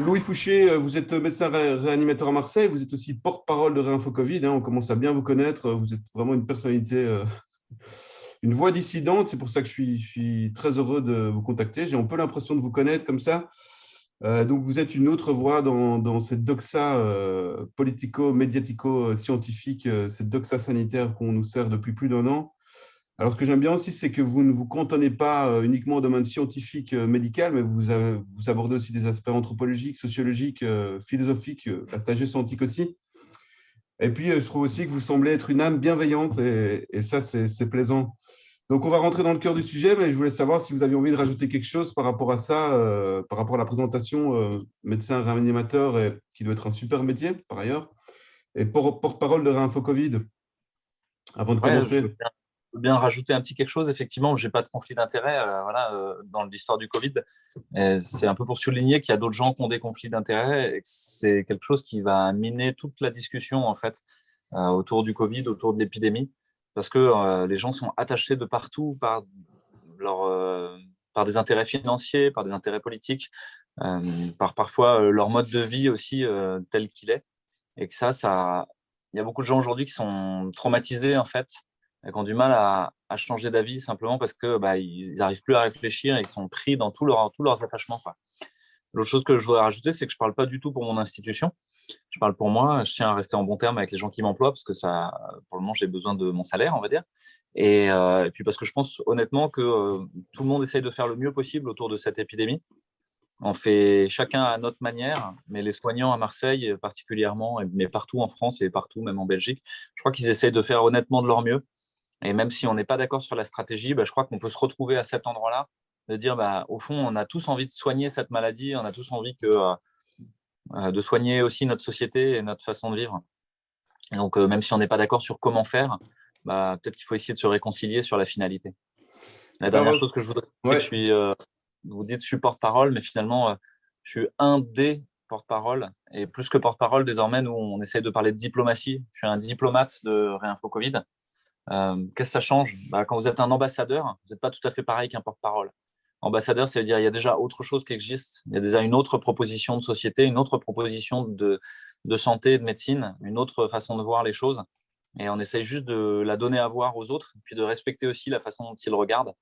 Louis Fouché, vous êtes médecin réanimateur à Marseille, vous êtes aussi porte-parole de Réinfo Covid, hein, on commence à bien vous connaître, vous êtes vraiment une personnalité, une voix dissidente, c'est pour ça que je suis très heureux de vous contacter, j'ai un peu l'impression de vous connaître comme ça. Donc vous êtes une autre voix dans cette doxa politico-médiatico-scientifique, cette doxa sanitaire qu'on nous sert depuis plus d'un an. Alors, ce que j'aime bien aussi, c'est que vous ne vous cantonnez pas uniquement au domaine scientifique, médical, mais vous abordez aussi des aspects anthropologiques, sociologiques, philosophiques, la sagesse antique aussi. Et puis, je trouve aussi que vous semblez être une âme bienveillante et ça, c'est plaisant. Donc, on va rentrer dans le cœur du sujet, mais je voulais savoir si vous aviez envie de rajouter quelque chose par rapport à ça, par rapport à la présentation, médecin réanimateur, qui doit être un super métier par ailleurs, et porte-parole de Réinfo Covid, avant de Ouais, commencer. je veux bien rajouter un petit quelque chose. Effectivement, j'ai pas de conflit d'intérêt voilà, dans l'histoire du Covid. Et c'est un peu pour souligner qu'il y a d'autres gens qui ont des conflits d'intérêt et que c'est quelque chose qui va miner toute la discussion en fait autour du Covid, autour de l'épidémie, parce que les gens sont attachés de partout leur, euh, par des intérêts financiers, par des intérêts politiques, euh, par parfois leur mode de vie aussi tel qu'il est. Et que il y a beaucoup de gens aujourd'hui qui sont traumatisés en fait, et qui ont du mal à changer d'avis simplement parce que bah, ils n'arrivent plus à réfléchir et ils sont pris dans tous leurs attachements, quoi. L'autre chose que je voudrais rajouter, c'est que je ne parle pas du tout pour mon institution. Je parle pour moi. Je tiens à rester en bon terme avec les gens qui m'emploient parce que ça, pour le moment, j'ai besoin de mon salaire, on va dire. Et puis parce que je pense honnêtement que tout le monde essaye de faire le mieux possible autour de cette épidémie. On fait chacun à notre manière, mais les soignants à Marseille particulièrement, mais partout en France et partout, même en Belgique, je crois qu'ils essayent de faire honnêtement de leur mieux. Et même si on n'est pas d'accord sur la stratégie, bah, je crois qu'on peut se retrouver à cet endroit-là, de dire, bah, au fond, on a tous envie de soigner cette maladie, on a tous envie de soigner aussi notre société et notre façon de vivre. Et donc, même si on n'est pas d'accord sur comment faire, bah, peut-être qu'il faut essayer de se réconcilier sur la finalité. La dernière Alors, chose que je voudrais dire, c'est que ouais. vous dites je suis porte-parole, mais finalement, je suis un des porte-parole. Et plus que porte-parole, désormais, nous, on essaye de parler de diplomatie. Je suis un diplomate de Réinfo Covid. Qu'est-ce que ça change? Bah, quand vous êtes un ambassadeur, vous n'êtes pas tout à fait pareil qu'un porte-parole. Ambassadeur, ça veut dire qu'il y a déjà autre chose qui existe. Il y a déjà une autre proposition de société, une autre proposition de santé, de médecine, une autre façon de voir les choses. Et on essaye juste de la donner à voir aux autres, puis de respecter aussi la façon dont ils regardent.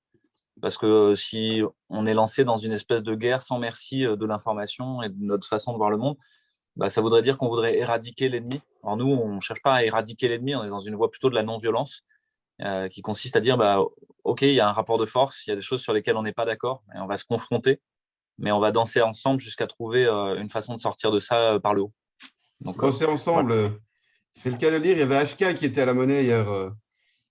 Parce que si on est lancé dans une espèce de guerre sans merci de l'information et de notre façon de voir le monde, bah, ça voudrait dire qu'on voudrait éradiquer l'ennemi. Alors nous, on ne cherche pas à éradiquer l'ennemi, on est dans une voie plutôt de la non-violence, qui consiste à dire, bah, OK, il y a un rapport de force, il y a des choses sur lesquelles on n'est pas d'accord, et on va se confronter, mais on va danser ensemble jusqu'à trouver une façon de sortir de ça par le haut. Donc, Danser voilà. ensemble, c'est le cas de le dire. Il y avait HK qui était à la monnaie hier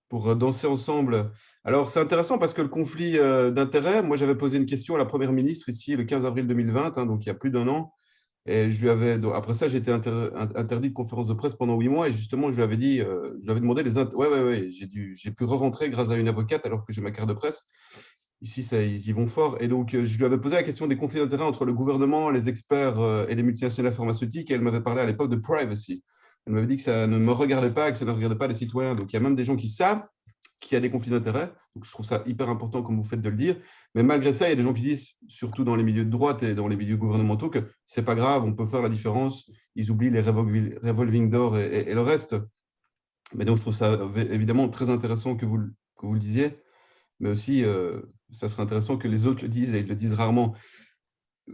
pour danser ensemble. Alors, c'est intéressant parce que le conflit d'intérêts, moi, j'avais posé une question à la Première ministre ici le 15 avril 2020, hein, donc il y a plus d'un an. Et je lui avais, donc, après ça, j'ai été interdit de conférence de presse pendant 8 mois. Et justement, je lui avais dit, je lui avais demandé ouais, ouais, ouais, j'ai pu re-rentrer grâce à une avocate alors que j'ai ma carte de presse. Ici, ça, ils y vont fort. Et donc, je lui avais posé la question des conflits d'intérêts entre le gouvernement, les experts et les multinationales pharmaceutiques. Et elle m'avait parlé à l'époque de privacy. Elle m'avait dit que ça ne me regardait pas et que ça ne regardait pas les citoyens. Donc, il y a même des gens qui savent qu'il y a des conflits d'intérêts. Donc, je trouve ça hyper important, comme vous faites, de le dire. Mais malgré ça, il y a des gens qui disent, surtout dans les milieux de droite et dans les milieux gouvernementaux, que c'est pas grave, on peut faire la différence. Ils oublient les revolving doors et le reste. Mais donc, je trouve ça évidemment très intéressant que vous le disiez. Mais aussi, ça serait intéressant que les autres le disent et ils le disent rarement.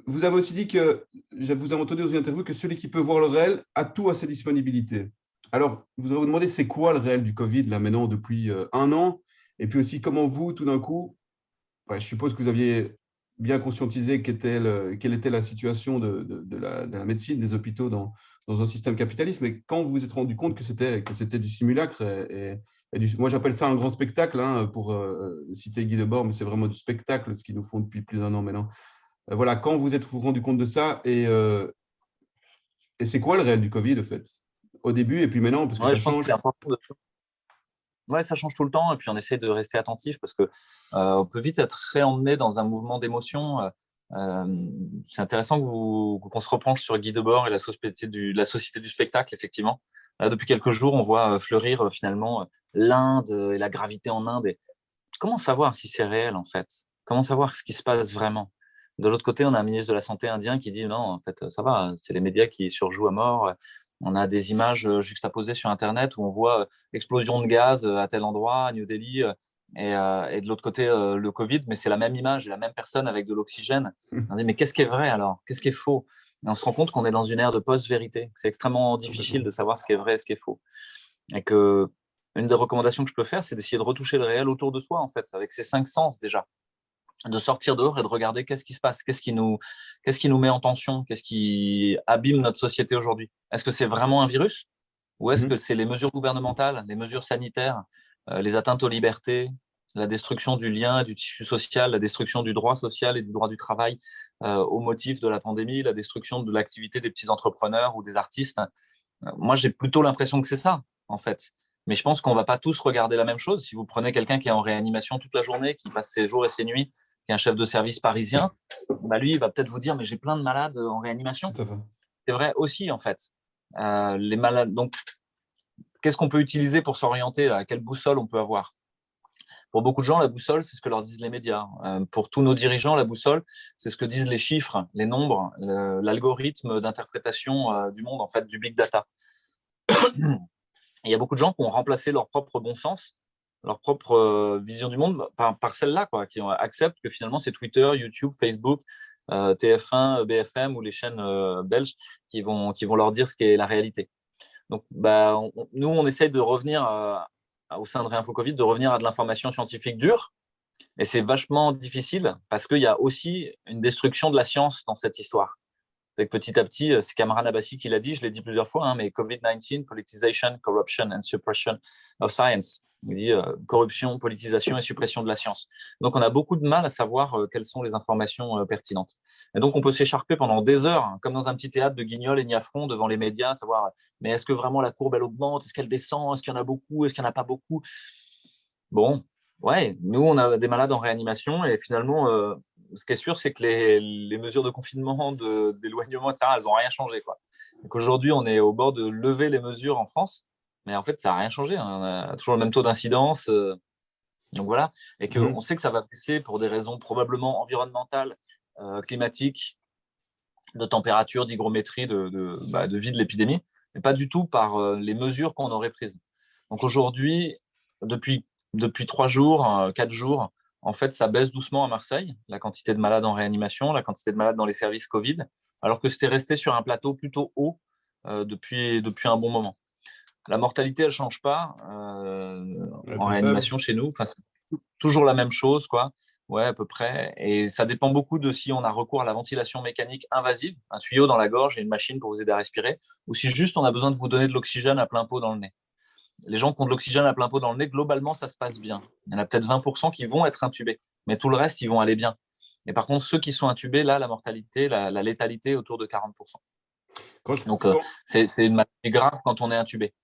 Vous avez aussi dit que, je vous ai entendu dans une interview, que celui qui peut voir le réel a tout à ses disponibilités. Alors, je voudrais vous demander, c'est quoi le réel du Covid, là, maintenant, depuis un an? Et puis aussi, comment vous, tout d'un coup, ouais, je suppose que vous aviez bien conscientisé quelle était la situation de la médecine, des hôpitaux dans un système capitaliste, mais quand vous vous êtes rendu compte que c'était du simulacre, moi j'appelle ça un grand spectacle, hein, pour citer Guy Debord, mais c'est vraiment du spectacle, ce qu'ils nous font depuis plus d'un an maintenant. Voilà, quand vous êtes-vous rendu compte de ça et c'est quoi le réel du Covid, en fait? Au début et puis maintenant, parce que Ouais, ça je pense que change. c'est important. Ouais, ça change tout le temps et puis on essaie de rester attentif parce que on peut vite être réemmené dans un mouvement d'émotion. C'est intéressant qu'on se repenche sur Guy Debord et la société du spectacle, effectivement. Depuis quelques jours, on voit fleurir finalement l'Inde et la gravité en Inde. Et comment savoir si c'est réel en fait? Comment savoir ce qui se passe vraiment? De l'autre côté, on a un ministre de la Santé indien qui dit non, en fait, ça va, c'est les médias qui surjouent à mort. On a des images juxtaposées sur Internet où on voit explosion de gaz à tel endroit, à New Delhi, et de l'autre côté, le Covid, mais c'est la même image et la même personne avec de l'oxygène. On dit, mais qu'est-ce qui est vrai alors? Qu'est-ce qui est faux? Et on se rend compte qu'on est dans une ère de post-vérité. C'est extrêmement difficile de savoir ce qui est vrai et ce qui est faux. Et que une des recommandations que je peux faire, c'est d'essayer de retoucher le réel autour de soi, en fait, avec ses 5 sens déjà. De sortir dehors et de regarder qu'est-ce qui se passe, qu'est-ce qui nous met en tension, qu'est-ce qui abîme notre société aujourd'hui. Est-ce que c'est vraiment un virus ou est-ce que c'est les mesures gouvernementales, les mesures sanitaires, les atteintes aux libertés, la destruction du lien, du tissu social, la destruction du droit social et du droit du travail au motif de la pandémie, la destruction de l'activité des petits entrepreneurs ou des artistes. Moi, j'ai plutôt l'impression que c'est ça, en fait. Mais je pense qu'on ne va pas tous regarder la même chose. Si vous prenez quelqu'un qui est en réanimation toute la journée, qui passe ses jours et ses nuits, qui est un chef de service parisien, bah lui, il va peut-être vous dire, mais j'ai plein de malades en réanimation. Tout à fait. C'est vrai aussi, en fait. Les malades. Donc, qu'est-ce qu'on peut utiliser pour s'orienter? À quelle boussole on peut avoir? Pour beaucoup de gens, la boussole, c'est ce que leur disent les médias. Pour tous nos dirigeants, la boussole, c'est ce que disent les chiffres, les nombres, l'algorithme d'interprétation du monde, en fait, du big data. Il y a beaucoup de gens qui ont remplacé leur propre bon sens, leur propre vision du monde par celle-là, quoi, qui acceptent que finalement c'est Twitter, YouTube, Facebook, TF1, BFM ou les chaînes belges qui vont leur dire ce qu'est la réalité. Donc, bah, nous, on essaye de revenir au sein de Réinfo Covid, de revenir à de l'information scientifique dure. Et c'est vachement difficile parce qu'il y a aussi une destruction de la science dans cette histoire. Petit à petit, c'est Kamran Abbasi qui l'a dit, je l'ai dit plusieurs fois, mais COVID-19, politicization, corruption and suppression of science. Il dit corruption, politisation et suppression de la science. Donc, on a beaucoup de mal à savoir quelles sont les informations pertinentes. Et donc, on peut s'écharper pendant des heures, hein, comme dans un petit théâtre de Guignol et Niafron devant les médias, savoir, mais est-ce que vraiment la courbe, elle augmente? Est-ce qu'elle descend? Est-ce qu'il y en a beaucoup? Est-ce qu'il n'y en a pas beaucoup? Bon, ouais, nous, on a des malades en réanimation et finalement, ce qui est sûr, c'est que les mesures de confinement, d'éloignement, etc., elles n'ont rien changé, quoi. Donc aujourd'hui, on est au bord de lever les mesures en France, mais en fait, ça n'a rien changé, hein. On a toujours le même taux d'incidence. Donc voilà, et qu'on sait que ça va baisser pour des raisons probablement environnementales, climatiques, de température, d'hygrométrie, de vie de l'épidémie, mais pas du tout par les mesures qu'on aurait prises. Donc aujourd'hui, depuis 3 jours, 4 jours, en fait, ça baisse doucement à Marseille, la quantité de malades en réanimation, la quantité de malades dans les services Covid, alors que c'était resté sur un plateau plutôt haut depuis un bon moment. La mortalité, elle ne change pas en réanimation chez nous. Enfin, c'est toujours la même chose, quoi. Ouais, à peu près. Et ça dépend beaucoup de si on a recours à la ventilation mécanique invasive, un tuyau dans la gorge et une machine pour vous aider à respirer, ou si juste on a besoin de vous donner de l'oxygène à plein pot dans le nez. Les gens qui ont de l'oxygène à plein pot dans le nez, globalement, ça se passe bien. Il y en a peut-être 20% qui vont être intubés, mais tout le reste, ils vont aller bien. Et par contre, ceux qui sont intubés, là, la mortalité, la létalité est autour de 40%. Donc, c'est une maladie grave quand on est intubé.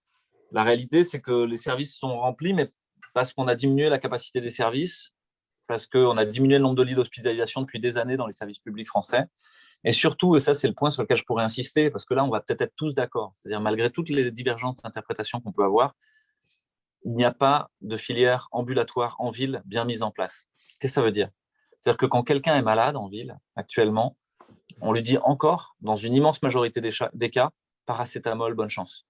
La réalité, c'est que les services sont remplis, mais parce qu'on a diminué la capacité des services, parce qu'on a diminué le nombre de lits d'hospitalisation depuis des années dans les services publics français. Et surtout, et ça c'est le point sur lequel je pourrais insister, parce que là, on va peut-être être tous d'accord, c'est-à-dire malgré toutes les divergences d'interprétation qu'on peut avoir, il n'y a pas de filière ambulatoire en ville bien mise en place. Qu'est-ce que ça veut dire? C'est-à-dire que quand quelqu'un est malade en ville, actuellement, on lui dit encore, dans une immense majorité des cas, paracétamol, bonne chance.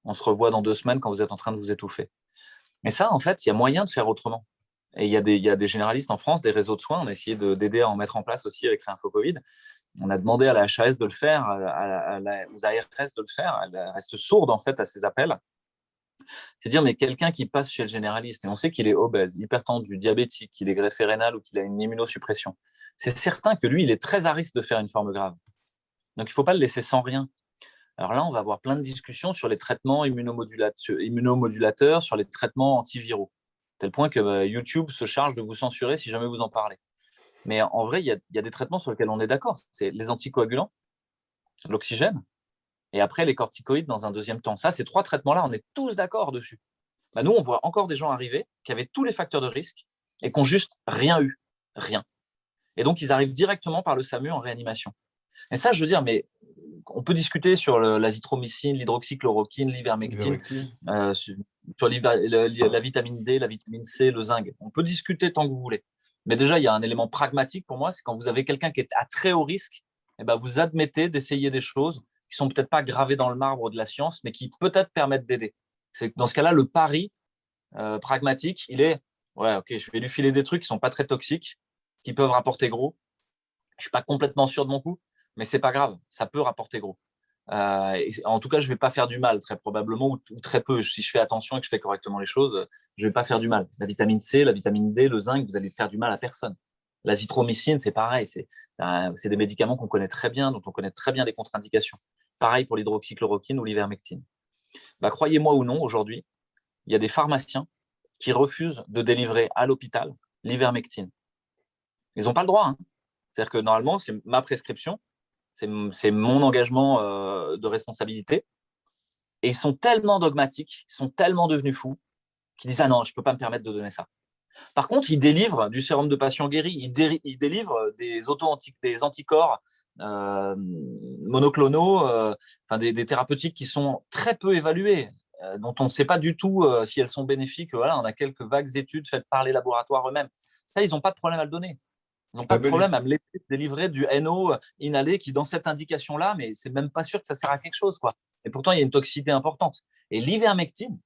On se revoit dans 2 semaines quand vous êtes en train de vous étouffer. Mais ça, en fait, il y a moyen de faire autrement. Et il y a des généralistes en France, des réseaux de soins. On a essayé d'aider à en mettre en place aussi avec Réinfo Covid. On a demandé à la HAS de le faire, aux ARS de le faire. Elle reste sourde, en fait, à ces appels. C'est dire, mais quelqu'un qui passe chez le généraliste, et on sait qu'il est obèse, hypertendu, diabétique, qu'il est greffé rénal ou qu'il a une immunosuppression, c'est certain que lui, il est très à risque de faire une forme grave. Donc, il ne faut pas le laisser sans rien. Alors là, on va avoir plein de discussions sur les traitements immunomodulateurs, sur les traitements antiviraux, tel point que YouTube se charge de vous censurer si jamais vous en parlez. Mais en vrai, il y a des traitements sur lesquels on est d'accord. C'est les anticoagulants, l'oxygène, et après les corticoïdes dans un deuxième temps. Ça, ces 3 traitements-là, on est tous d'accord dessus. Bah, nous, on voit encore des gens arriver qui avaient tous les facteurs de risque et qui n'ont juste rien eu. Rien. Et donc, ils arrivent directement par le SAMU en réanimation. Et ça, je veux dire, mais on peut discuter sur l'azithromycine, l'hydroxychloroquine, l'ivermectine, sur la vitamine D, la vitamine C, le zinc. On peut discuter tant que vous voulez. Mais déjà, il y a un élément pragmatique pour moi, c'est quand vous avez quelqu'un qui est à très haut risque, eh ben, vous admettez d'essayer des choses qui sont peut-être pas gravées dans le marbre de la science, mais qui peut-être permettent d'aider. C'est dans ce cas-là, le pari pragmatique, il est, ouais, ok, je vais lui filer des trucs qui sont pas très toxiques, qui peuvent rapporter gros. Je suis pas complètement sûr de mon coup, mais c'est pas grave, ça peut rapporter gros. En tout cas, je vais pas faire du mal, très probablement, ou très peu. Si je fais attention et que je fais correctement les choses, je vais pas faire du mal. La vitamine C, la vitamine D, le zinc, vous allez faire du mal à personne. L'azithromycine, c'est pareil. C'est des médicaments qu'on connaît très bien, dont on connaît très bien les contre-indications. Pareil pour l'hydroxychloroquine ou l'ivermectine. Bah, croyez-moi ou non, aujourd'hui, il y a des pharmaciens qui refusent de délivrer à l'hôpital l'ivermectine. Ils n'ont pas le droit. Hein. C'est-à-dire que normalement, c'est ma prescription, c'est mon engagement de responsabilité. Et ils sont tellement dogmatiques, ils sont tellement devenus fous, qu'ils disent « Ah non, je ne peux pas me permettre de donner ça ». Par contre, ils délivrent du sérum de patient guéri, ils délivrent des anticorps monoclonaux, des thérapeutiques qui sont très peu évaluées, dont on ne sait pas du tout si elles sont bénéfiques. Voilà, on a quelques vagues études faites par les laboratoires eux-mêmes. Ça, ils n'ont pas de problème à le donner. Ils n'ont pas de problème à me laisser délivrer du NO inhalé qui, dans cette indication-là, mais c'est même pas sûr que ça sert à quelque chose, quoi. Et pourtant, il y a une toxicité importante. Et l'ivermectine,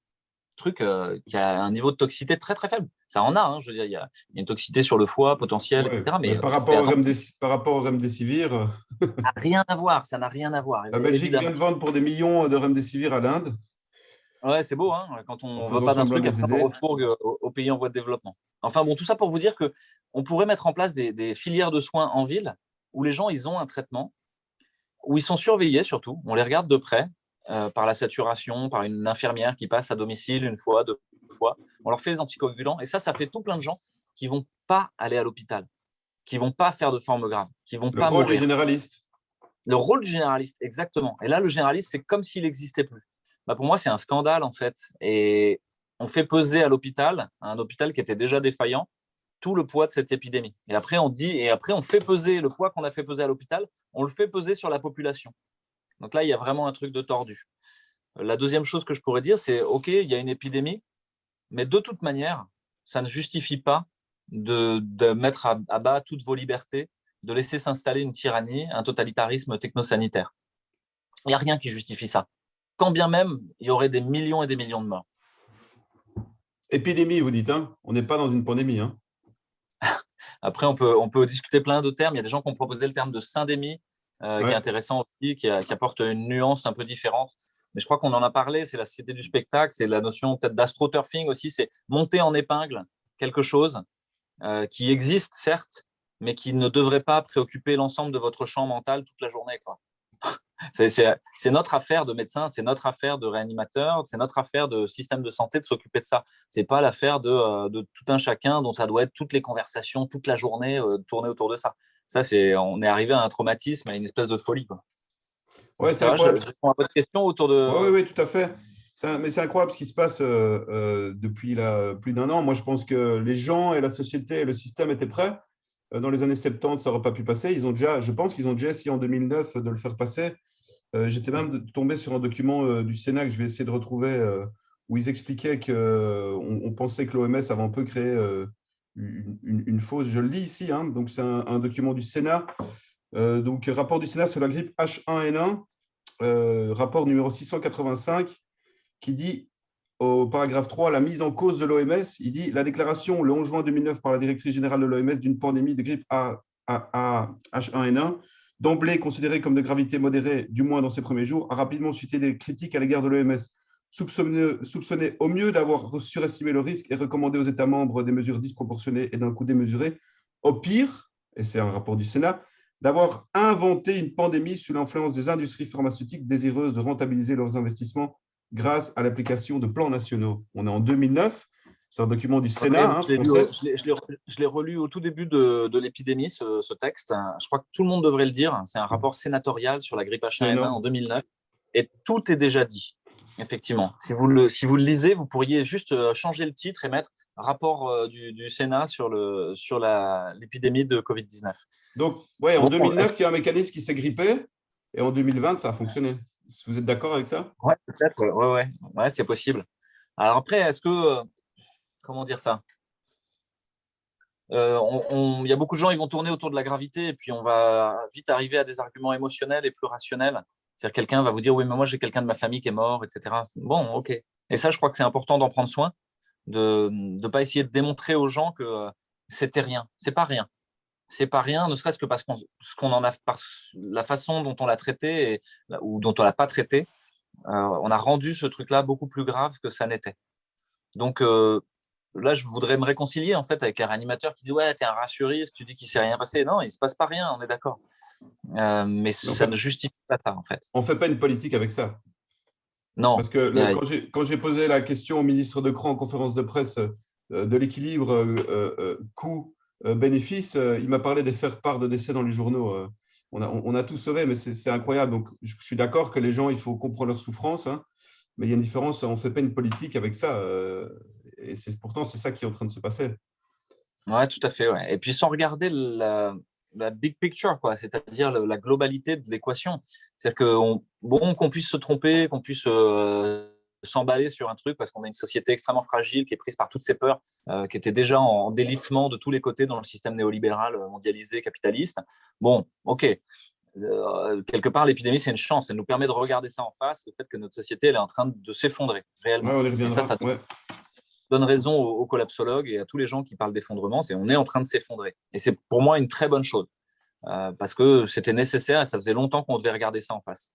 truc qui a un niveau de toxicité très, très faible. Ça en a, hein, je veux dire, il y a une toxicité sur le foie potentielle, Ouais, etc. mais Mais par rapport au remdesivir, ça n'a rien à voir, ça n'a rien à voir, la Belgique évidemment. vient de vendre pour des millions de remdesivir à l'Inde, Ouais, c'est beau, hein, quand en on ne veut faisant pas d'un semblant de truc, les après on aider. refourgue aux pays en voie de développement. Enfin bon, tout ça pour vous dire qu'on pourrait mettre en place des filières de soins en ville où les gens, ils ont un traitement, où ils sont surveillés surtout, on les regarde de près par la saturation, par une infirmière qui passe à domicile une fois, deux fois, on leur fait les anticoagulants, et ça fait tout plein de gens qui ne vont pas aller à l'hôpital, qui ne vont pas faire de forme grave, qui ne vont Le pas rôle du mourir. généraliste. Le rôle du généraliste, exactement. Et là, le généraliste, c'est comme s'il n'existait plus. Bah, pour moi, c'est un scandale, en fait. Et on fait peser à l'hôpital, à un hôpital qui était déjà défaillant, tout le poids de cette épidémie. Et après, on fait peser le poids qu'on a fait peser à l'hôpital, on le fait peser sur la population. Donc là, il y a vraiment un truc de tordu. La deuxième chose que je pourrais dire, c'est OK, il y a une épidémie, mais de toute manière, ça ne justifie pas de mettre à bas toutes vos libertés, de laisser s'installer une tyrannie, un totalitarisme technosanitaire. Il n'y a rien qui justifie ça. Quand bien même, il y aurait des millions et des millions de morts. Épidémie, vous dites, hein? On n'est pas dans une pandémie. Hein? Après, on peut discuter plein de termes. Il y a des gens qui ont proposé le terme de syndémie, qui est Ouais. intéressant aussi, qui apporte une nuance un peu différente. Mais je crois qu'on en a parlé, c'est la société du spectacle, c'est la notion peut-être d'astroturfing aussi, c'est monter en épingle quelque chose qui existe, certes, mais qui ne devrait pas préoccuper l'ensemble de votre champ mental toute la journée, quoi. C'est notre affaire de médecin, c'est notre affaire de réanimateur, c'est notre affaire de système de santé de s'occuper de ça. C'est pas l'affaire de tout un chacun dont ça doit être toutes les conversations, toute la journée tourner autour de ça. On est arrivé à un traumatisme, à une espèce de folie, quoi. Ouais, c'est Ça va, je incroyable. réponds à votre question autour Oui, oui, de. oui, tout à fait. Mais c'est incroyable ce qui se passe depuis là, plus d'un an. Moi, je pense que les gens et la société et le système étaient prêts. Dans les années 70, ça n'aurait pas pu passer. Je pense qu'ils ont déjà essayé en 2009 de le faire passer. J'étais même tombé sur un document du Sénat que je vais essayer de retrouver où ils expliquaient qu'on on pensait que l'OMS avait un peu créé une fausse. Je le lis ici, hein, donc c'est un document du Sénat. Donc, rapport du Sénat sur la grippe H1N1, rapport numéro 685, qui dit au paragraphe 3, la mise en cause de l'OMS, il dit la déclaration le 11 juin 2009 par la directrice générale de l'OMS d'une pandémie de grippe H1N1, d'emblée considérée comme de gravité modérée, du moins dans ses premiers jours, a rapidement suscité des critiques à l'égard de l'OMS, soupçonné au mieux d'avoir surestimé le risque et recommandé aux États membres des mesures disproportionnées et d'un coût démesuré, au pire, et c'est un rapport du Sénat, d'avoir inventé une pandémie sous l'influence des industries pharmaceutiques désireuses de rentabiliser leurs investissements grâce à l'application de plans nationaux. On est en 2009, c'est un document du Ouais, Sénat français. je l'ai relu au tout début de l'épidémie, ce texte. Je crois que tout le monde devrait le dire. C'est un rapport sénatorial sur la grippe C'est H1N1 en énorme. 2009. Et tout est déjà dit, effectivement. Si vous le lisez, vous pourriez juste changer le titre et mettre rapport du Sénat sur l'épidémie de Covid-19. Donc, ouais, en Bon, 2009, il y a un mécanisme qui s'est grippé et en 2020, ça a fonctionné. Vous êtes d'accord avec ça? ouais, peut-être, ouais, c'est possible. Alors après, comment dire ça? Il y a beaucoup de gens, ils vont tourner autour de la gravité et puis on va vite arriver à des arguments émotionnels et plus rationnels. C'est-à-dire quelqu'un va vous dire, oui, mais moi j'ai quelqu'un de ma famille qui est mort, etc. Bon, ok. Et ça, je crois que c'est important d'en prendre soin, de ne pas essayer de démontrer aux gens que c'était rien. C'est pas rien. C'est pas rien, ne serait-ce que parce qu'on en a, par la façon dont on l'a traité ou dont on l'a pas traité, on a rendu ce truc-là beaucoup plus grave que ça n'était. Donc là, je voudrais me réconcilier en fait avec les réanimateurs qui disent ouais, t'es un rassuriste, tu dis qu'il s'est rien passé. Non, il se passe pas rien, on est d'accord. Mais Mais en ça fait, ne justifie pas ça en fait. on ne fait pas une politique avec ça. Non. Parce que quand j'ai posé la question au ministre de Cran en conférence de presse de l'équilibre coût-bénéfice, il m'a parlé des faire-part de décès dans les journaux. On a tout sauvé, mais c'est incroyable. Donc, je suis d'accord que les gens, il faut comprendre leur souffrance, hein, mais il y a une différence, on ne fait pas une politique avec ça. Et pourtant, c'est ça qui est en train de se passer. Ouais, tout à fait. Ouais. Et puis sans regarder la big picture, quoi, c'est-à-dire la globalité de l'équation. C'est-à-dire qu'on puisse se tromper, qu'on puisse s'emballer sur un truc parce qu'on a une société extrêmement fragile qui est prise par toutes ces peurs, qui était déjà en délitement de tous les côtés dans le système néolibéral mondialisé, capitaliste. Bon, ok. Quelque part, l'épidémie, c'est une chance. Elle nous permet de regarder ça en face, le fait que notre société elle est en train de s'effondrer Ouais, réellement. on y Et ça reviendra. Ouais. donne raison aux collapsologues et à tous les gens qui parlent d'effondrement. On est en train de s'effondrer. Et c'est pour moi une très bonne chose parce que c'était nécessaire et ça faisait longtemps qu'on devait regarder ça en face.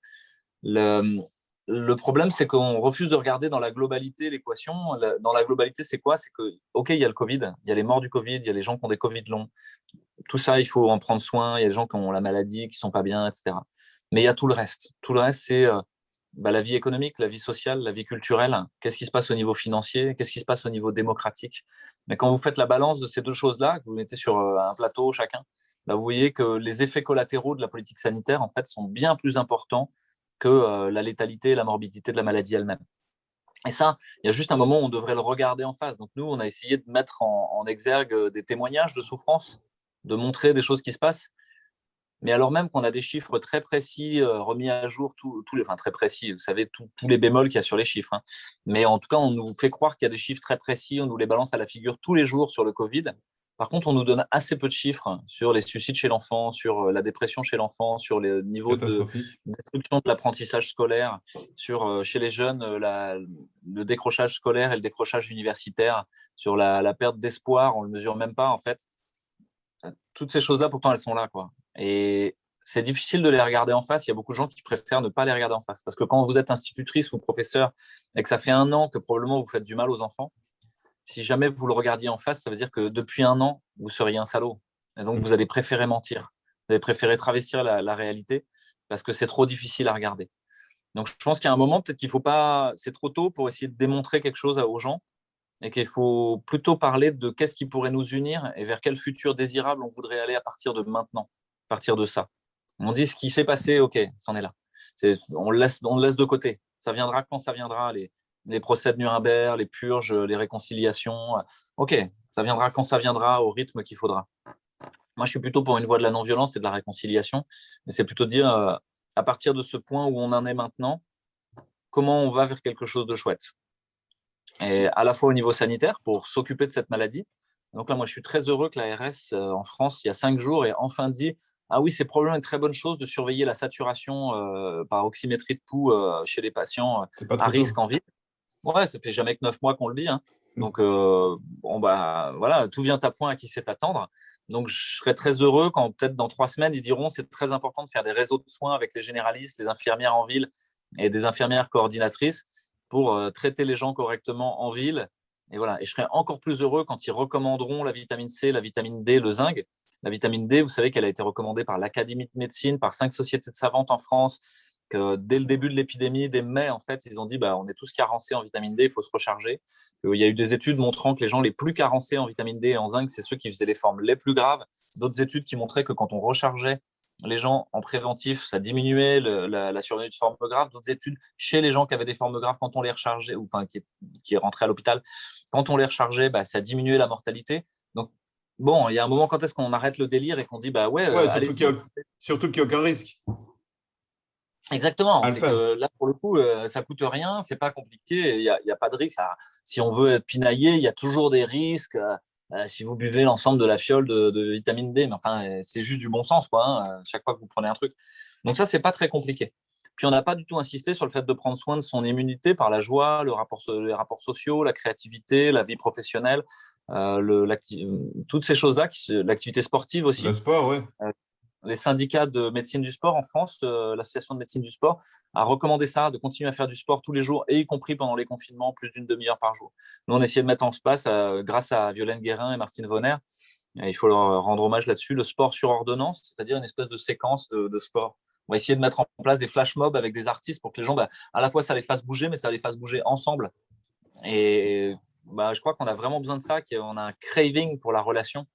Le problème, c'est qu'on refuse de regarder dans la globalité l'équation. Dans la globalité, c'est quoi? C'est que, OK, il y a le Covid, il y a les morts du Covid, il y a les gens qui ont des Covid longs. Tout ça, il faut en prendre soin. Il y a des gens qui ont la maladie, qui ne sont pas bien, etc. Mais il y a tout le reste. Tout le reste, c'est la vie économique, la vie sociale, la vie culturelle. Qu'est-ce qui se passe au niveau financier? Qu'est-ce qui se passe au niveau démocratique? Mais quand vous faites la balance de ces deux choses-là, que vous mettez sur un plateau chacun, là, vous voyez que les effets collatéraux de la politique sanitaire, en fait, sont bien plus importants que la létalité et la morbidité de la maladie elle-même. Et ça, il y a juste un moment où on devrait le regarder en face. Donc nous, on a essayé de mettre en exergue des témoignages de souffrance, de montrer des choses qui se passent. Mais alors même qu'on a des chiffres très précis remis à jour, enfin très précis, vous savez, tous les bémols qu'il y a sur les chiffres. Hein. Mais en tout cas, on nous fait croire qu'il y a des chiffres très précis, on nous les balance à la figure tous les jours sur le Covid. Par contre, on nous donne assez peu de chiffres sur les suicides chez l'enfant, sur la dépression chez l'enfant, sur les niveaux de Catastrophique. destruction de l'apprentissage scolaire, sur chez les jeunes le décrochage scolaire et le décrochage universitaire, sur la perte d'espoir, on ne le mesure même pas en fait. Toutes ces choses-là, pourtant, elles sont là, quoi. Et c'est difficile de les regarder en face. Il y a beaucoup de gens qui préfèrent ne pas les regarder en face. Parce que quand vous êtes institutrice ou professeur et que ça fait un an que probablement vous faites du mal aux enfants, si jamais vous le regardiez en face, ça veut dire que depuis un an, vous seriez un salaud. Et donc, vous allez préférer mentir. Vous allez préférer travestir la réalité parce que c'est trop difficile à regarder. Donc, je pense qu'à un moment, peut-être qu'il ne faut pas. C'est trop tôt pour essayer de démontrer quelque chose aux gens et qu'il faut plutôt parler de qu'est-ce qui pourrait nous unir et vers quel futur désirable on voudrait aller à partir de maintenant, à partir de ça. On dit ce qui s'est passé, ok, c'en est là. On le laisse de côté. Ça viendra quand ça viendra, les procès de Nuremberg, les purges, les réconciliations. Ok, ça viendra quand ça viendra, au rythme qu'il faudra. Moi, je suis plutôt pour une voie de la non-violence et de la réconciliation, mais c'est plutôt de dire, à partir de ce point où on en est maintenant, comment on va vers quelque chose de chouette. Et à la fois au niveau sanitaire pour s'occuper de cette maladie. Donc là, moi, je suis très heureux que l'ARS en France, il y a 5 jours, ait enfin dit ah oui, c'est probablement une très bonne chose de surveiller la saturation par oxymétrie de pouls chez les patients C'est pas à trop risque tôt. en ville. Ouais, ça fait jamais que 9 mois qu'on le dit. Hein. Donc, bon, bah, voilà, tout vient à point à qui sait attendre. Donc, je serais très heureux quand, peut-être dans 3 semaines, ils diront c'est très important de faire des réseaux de soins avec les généralistes, les infirmières en ville et des infirmières coordinatrices pour traiter les gens correctement en ville. Et voilà. Et je serais encore plus heureux quand ils recommanderont la vitamine C, la vitamine D, le zinc. La vitamine D, vous savez qu'elle a été recommandée par l'Académie de médecine, par 5 sociétés de savantes en France, que dès le début de l'épidémie, dès mai, en fait, ils ont dit on est tous carencés en vitamine D, il faut se recharger. Il y a eu des études montrant que les gens les plus carencés en vitamine D et en zinc, c'est ceux qui faisaient les formes les plus graves. D'autres études qui montraient que quand on rechargeait les gens en préventif, ça diminuait la survenue de formes graves. D'autres études chez les gens qui avaient des formes graves, quand on les rechargeait, ou enfin qui rentraient à l'hôpital, quand on les rechargeait, ça diminuait la mortalité. Donc, bon, il y a un moment, quand est-ce qu'on arrête le délire et qu'on dit, ouais, Ouais, allez-y. surtout qu'il n'y a aucun risque Exactement, à le c'est que faire. là, pour le coup, ça coûte rien, c'est pas compliqué, il y a pas de risque. Alors, si on veut être pinaillé, il y a toujours des risques. si vous buvez l'ensemble de la fiole de vitamine D, mais enfin, c'est juste du bon sens, quoi, hein, chaque fois que vous prenez un truc. Donc ça, c'est pas très compliqué. Puis on n'a pas du tout insisté sur le fait de prendre soin de son immunité par la joie, les rapports sociaux, la créativité, la vie professionnelle, toutes ces choses-là, l'activité sportive Le aussi. sport, ouais. Les syndicats de médecine du sport en France, l'association de médecine du sport, a recommandé ça, de continuer à faire du sport tous les jours, et y compris pendant les confinements, plus d'une demi-heure par jour. Nous, on essayait de mettre en place, grâce à Violaine Guérin et Martine Vonner, il faut leur rendre hommage là-dessus, le sport sur ordonnance, c'est-à-dire une espèce de séquence de sport. On va essayer de mettre en place des flash mobs avec des artistes pour que les gens, à la fois, ça les fasse bouger, mais ça les fasse bouger ensemble. Et je crois qu'on a vraiment besoin de ça, qu'on a un craving pour la relation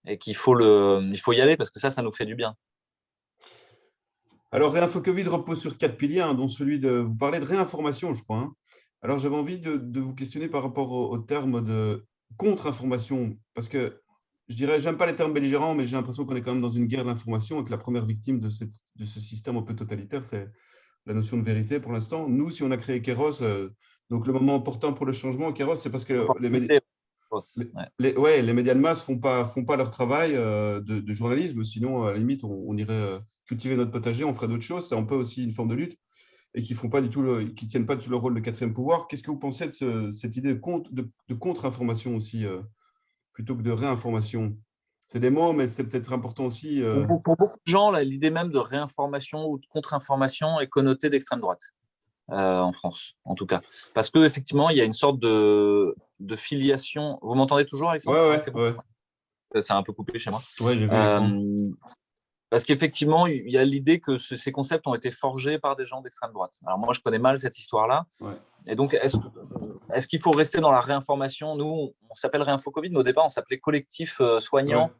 et il faut y aller parce que ça nous fait du bien. Alors, Réinfo Covid repose sur 4 piliers, hein, dont celui de… Vous parlez de réinformation, je crois, hein. Alors, j'avais envie de vous questionner par rapport au terme de contre-information, parce que je dirais, j'aime pas les termes belligérants, mais j'ai l'impression qu'on est quand même dans une guerre d'information et que la première victime de ce système un peu totalitaire, c'est la notion de vérité pour l'instant. Nous, si on a créé Kéros, donc le moment important pour le changement, Kéros, c'est parce que les médias de masse font pas leur travail de journalisme. Sinon, à la limite, on irait cultiver notre potager, on ferait d'autres choses. C'est un peu aussi une forme de lutte et qui tiennent pas du tout le rôle de quatrième pouvoir. Qu'est-ce que vous pensez de cette idée de contre-information aussi, plutôt que de réinformation? C'est des mots, mais c'est peut-être important aussi. Pour beaucoup de gens, l'idée même de réinformation ou de contre-information est connotée d'extrême droite, en France, en tout cas. Parce qu'effectivement, il y a une sorte de filiation. Vous m'entendez toujours, Alexandre? Ouais, C'est bon. ouais. Ça a un peu coupé chez moi. Ouais, j'ai vu l'écran. Parce qu'effectivement, il y a l'idée que ces concepts ont été forgés par des gens d'extrême droite. Alors moi, je connais mal cette histoire-là. Ouais. Et donc, est-ce qu'il faut rester dans la réinformation? Nous, on s'appelle Réinfo Covid, mais au départ, on s'appelait Collectif soignant Ouais.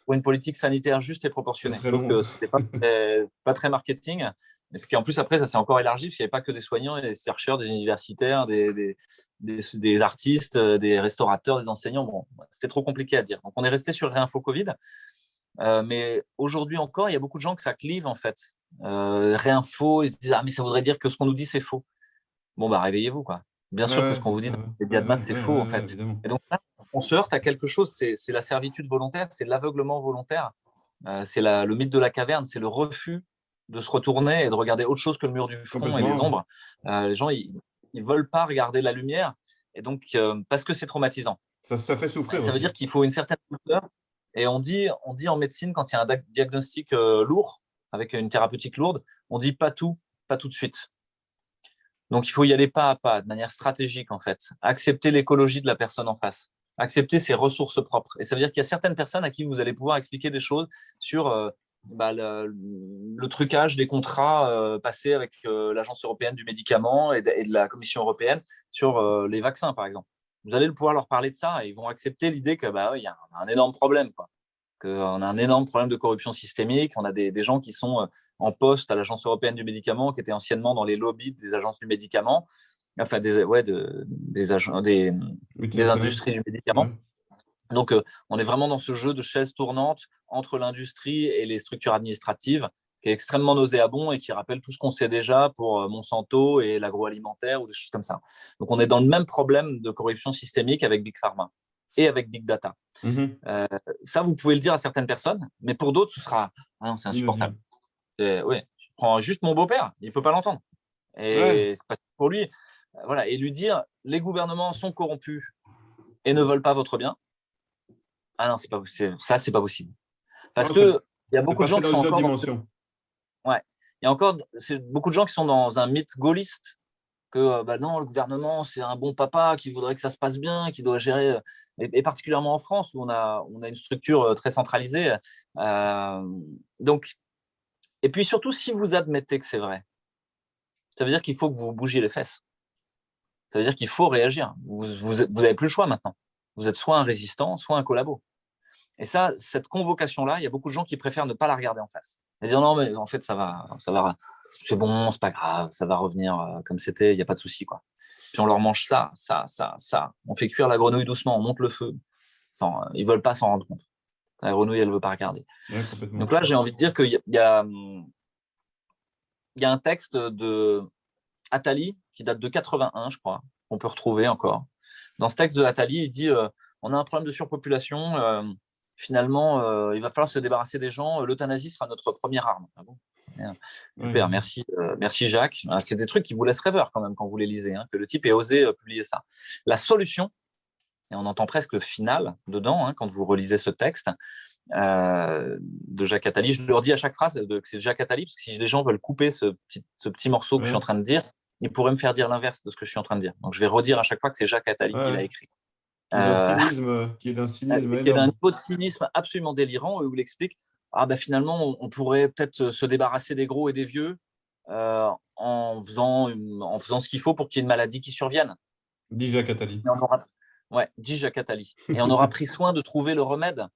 pour une politique sanitaire juste et C'est proportionnée. très Sauf long. que ce n'était pas très marketing. Et puis en plus, après, ça s'est encore élargi, parce qu'il n'y avait pas que des soignants, et des chercheurs, des universitaires, des artistes, des restaurateurs, des enseignants. Bon, c'était trop compliqué à dire. Donc, on est resté sur Réinfo Covid. Mais aujourd'hui encore, il y a beaucoup de gens que ça clive, en fait. Réinfo, ils se disent « Ah, mais ça voudrait dire que ce qu'on nous dit, c'est faux. » Bon, réveillez-vous, quoi. Bien Ouais, sûr que ouais, ce qu'on c'est vous dit ça. dans les médias Ouais, de maths, ouais, c'est ouais, faux, en ouais, fait. évidemment. Et donc là, on se heurte à quelque chose, c'est la servitude volontaire, c'est l'aveuglement volontaire, c'est le mythe de la caverne, c'est le refus de se retourner et de regarder autre chose que le mur du front et les Complètement. ombres. Les gens, ils ne veulent pas regarder la lumière, et donc, parce que c'est traumatisant. Ça fait souffrir Ça veut dire aussi. qu'il faut une certaine hauteur. Et on dit en médecine, quand il y a un diagnostic lourd, avec une thérapeutique lourde, on dit pas tout de suite. Donc, il faut y aller pas à pas, de manière stratégique, en fait. Accepter l'écologie de la personne en face. Accepter ses ressources propres. Et ça veut dire qu'il y a certaines personnes à qui vous allez pouvoir expliquer des choses sur le trucage des contrats passés avec l'Agence européenne du médicament et de la Commission européenne sur les vaccins, par exemple. Vous allez pouvoir leur parler de ça et ils vont accepter l'idée que y a un énorme problème, quoi. Qu'on a un énorme problème de corruption systémique. On a des gens qui sont en poste à l'Agence européenne du médicament, qui étaient anciennement dans les lobbies des agences du médicament, enfin des Multinationales. industries du Ouais. médicament. Donc, on est vraiment dans ce jeu de chaises tournantes entre l'industrie et les structures administratives, qui est extrêmement nauséabond et qui rappelle tout ce qu'on sait déjà pour Monsanto et l'agroalimentaire ou des choses comme ça. Donc, on est dans le même problème de corruption systémique avec Big Pharma et avec Big Data. Mhm. Ça, vous pouvez le dire à certaines personnes, mais pour d'autres, ce sera ah non, c'est insupportable. Inaudible. Oui, je prends juste mon beau-père, il ne peut pas l'entendre. Ouais. Et pour lui, voilà, et lui dire les gouvernements sont corrompus et ne veulent pas votre bien. Ah non, c'est pas possible. Parce Non, que il y a c'est beaucoup de gens passé qui dans sont une autre encore dimension. ouais, il y a encore beaucoup de gens qui sont dans un mythe gaulliste que non, le gouvernement, c'est un bon papa qui voudrait que ça se passe bien, qui doit gérer, et particulièrement en France où on a une structure très centralisée. Donc, et puis surtout, si vous admettez que c'est vrai, ça veut dire qu'il faut que vous bougiez les fesses. Ça veut dire qu'il faut réagir. Vous avez plus le choix maintenant. Vous êtes soit un résistant, soit un collabo. Et ça, cette convocation-là, il y a beaucoup de gens qui préfèrent ne pas la regarder en face. Et dire non, mais en fait, ça va, c'est bon, c'est pas grave, ça va revenir comme c'était, il n'y a pas de souci, quoi. Puis on leur mange ça. On fait cuire la grenouille doucement, on monte le feu. Ils veulent pas s'en rendre compte. La grenouille, elle veut pas regarder. Ouais, complètement. Donc là, j'ai envie de dire qu'il y a un texte de Attali qui date de 81, je crois, qu'on peut retrouver encore. Dans ce texte de Attali, il dit on a un problème de surpopulation, finalement, il va falloir se débarrasser des gens, l'euthanasie sera notre première arme. Ah bon? Super, Ouais. merci Jacques. C'est des trucs qui vous laissent rêveur quand même quand vous les lisez, hein, que le type ait osé publier ça. La solution, et on entend presque le final dedans, hein, quand vous relisez ce texte de Jacques Attali. Je leur dis à chaque phrase que c'est Jacques Attali, parce que si les gens veulent couper ce petit morceau que je suis en Ouais. train de dire, ils pourraient me faire dire l'inverse de ce que je suis en train de dire. Donc je vais redire à chaque fois que c'est Jacques Attali qui Ouais. l'a écrit. Qui est d'un cynisme Qui est d'un énorme. niveau de cynisme absolument délirant, où il explique finalement, on pourrait peut-être se débarrasser des gros et des vieux en faisant ce qu'il faut pour qu'il y ait une maladie qui survienne. Dit Jacques Attali. Ouais, dit Jacques Attali. Et on aura pris soin de trouver le remède.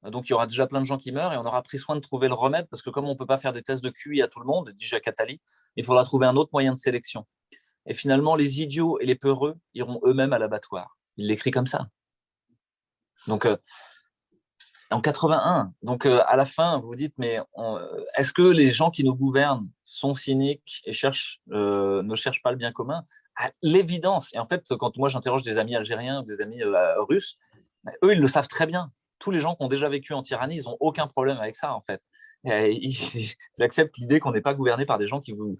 Donc, il y aura déjà plein de gens qui meurent et on aura pris soin de trouver le remède parce que comme on ne peut pas faire des tests de QI à tout le monde, dit Jacques Attali, il faudra trouver un autre moyen de sélection. Et finalement, les idiots et les peureux iront eux-mêmes à l'abattoir. Il l'écrit comme ça. Donc, en 81. Donc, à la fin, vous vous dites, mais est-ce que les gens qui nous gouvernent sont cyniques et ne cherchent pas le bien commun? À l'évidence. Et en fait, quand moi j'interroge des amis algériens, des amis russes, eux, ils le savent très bien. Tous les gens qui ont déjà vécu en tyrannie, ils n'ont aucun problème avec ça, en fait. Ils acceptent l'idée qu'on n'est pas gouverné par des gens qui vous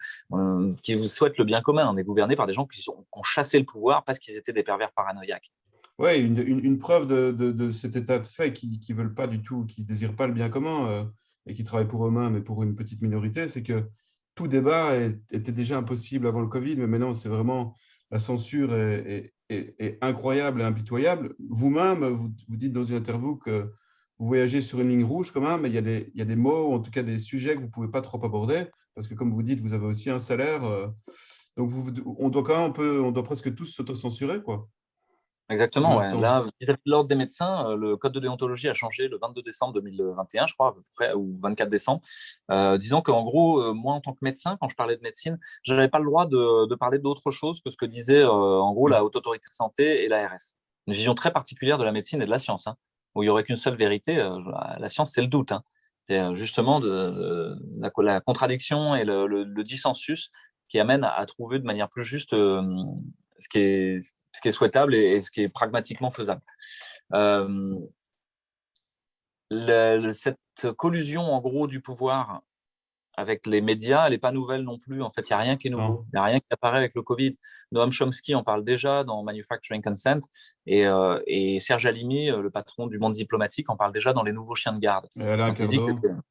souhaitent le bien commun. On est gouverné par des gens qui ont chassé le pouvoir parce qu'ils étaient des pervers paranoïaques. Oui, une preuve de cet état de fait qui ne veulent pas du tout, qui ne désirent pas le bien commun et qui travaillent pour eux-mêmes mais pour une petite minorité, c'est que tout débat était déjà impossible avant le Covid, mais maintenant, c'est vraiment la censure est incroyable et impitoyable. Vous-même, vous dites dans une interview que vous voyagez sur une ligne rouge quand même, mais il y a des mots, ou en tout cas des sujets que vous ne pouvez pas trop aborder, parce que comme vous dites, vous avez aussi un salaire. Donc, on doit quand même on doit presque tous s'autocensurer, quoi, pour Exactement, ouais. l'instant. Là, l'ordre des médecins, le code de déontologie a changé le 22 décembre 2021, je crois, à peu près, ou 24 décembre, disant qu'en gros, moi, en tant que médecin, quand je parlais de médecine, je n'avais pas le droit de parler d'autre chose que ce que disait, en gros, la Haute Autorité de Santé et l'ARS. Une vision très particulière de la médecine et de la science, hein, où il n'y aurait qu'une seule vérité. La science, c'est le doute. Hein. C'est justement la contradiction et le dissensus qui amène à trouver de manière plus juste ce qui est souhaitable et ce qui est pragmatiquement faisable. Cette collusion, en gros, du pouvoir avec les médias, elle n'est pas nouvelle non plus. En fait, il n'y a rien qui est nouveau. Non. Il n'y a rien qui apparaît avec le Covid. Noam Chomsky en parle déjà dans Manufacturing Consent et Serge Halimi, le patron du Monde diplomatique, en parle déjà dans Les Nouveaux Chiens de garde. Et Alain Quand il dit que Kardot.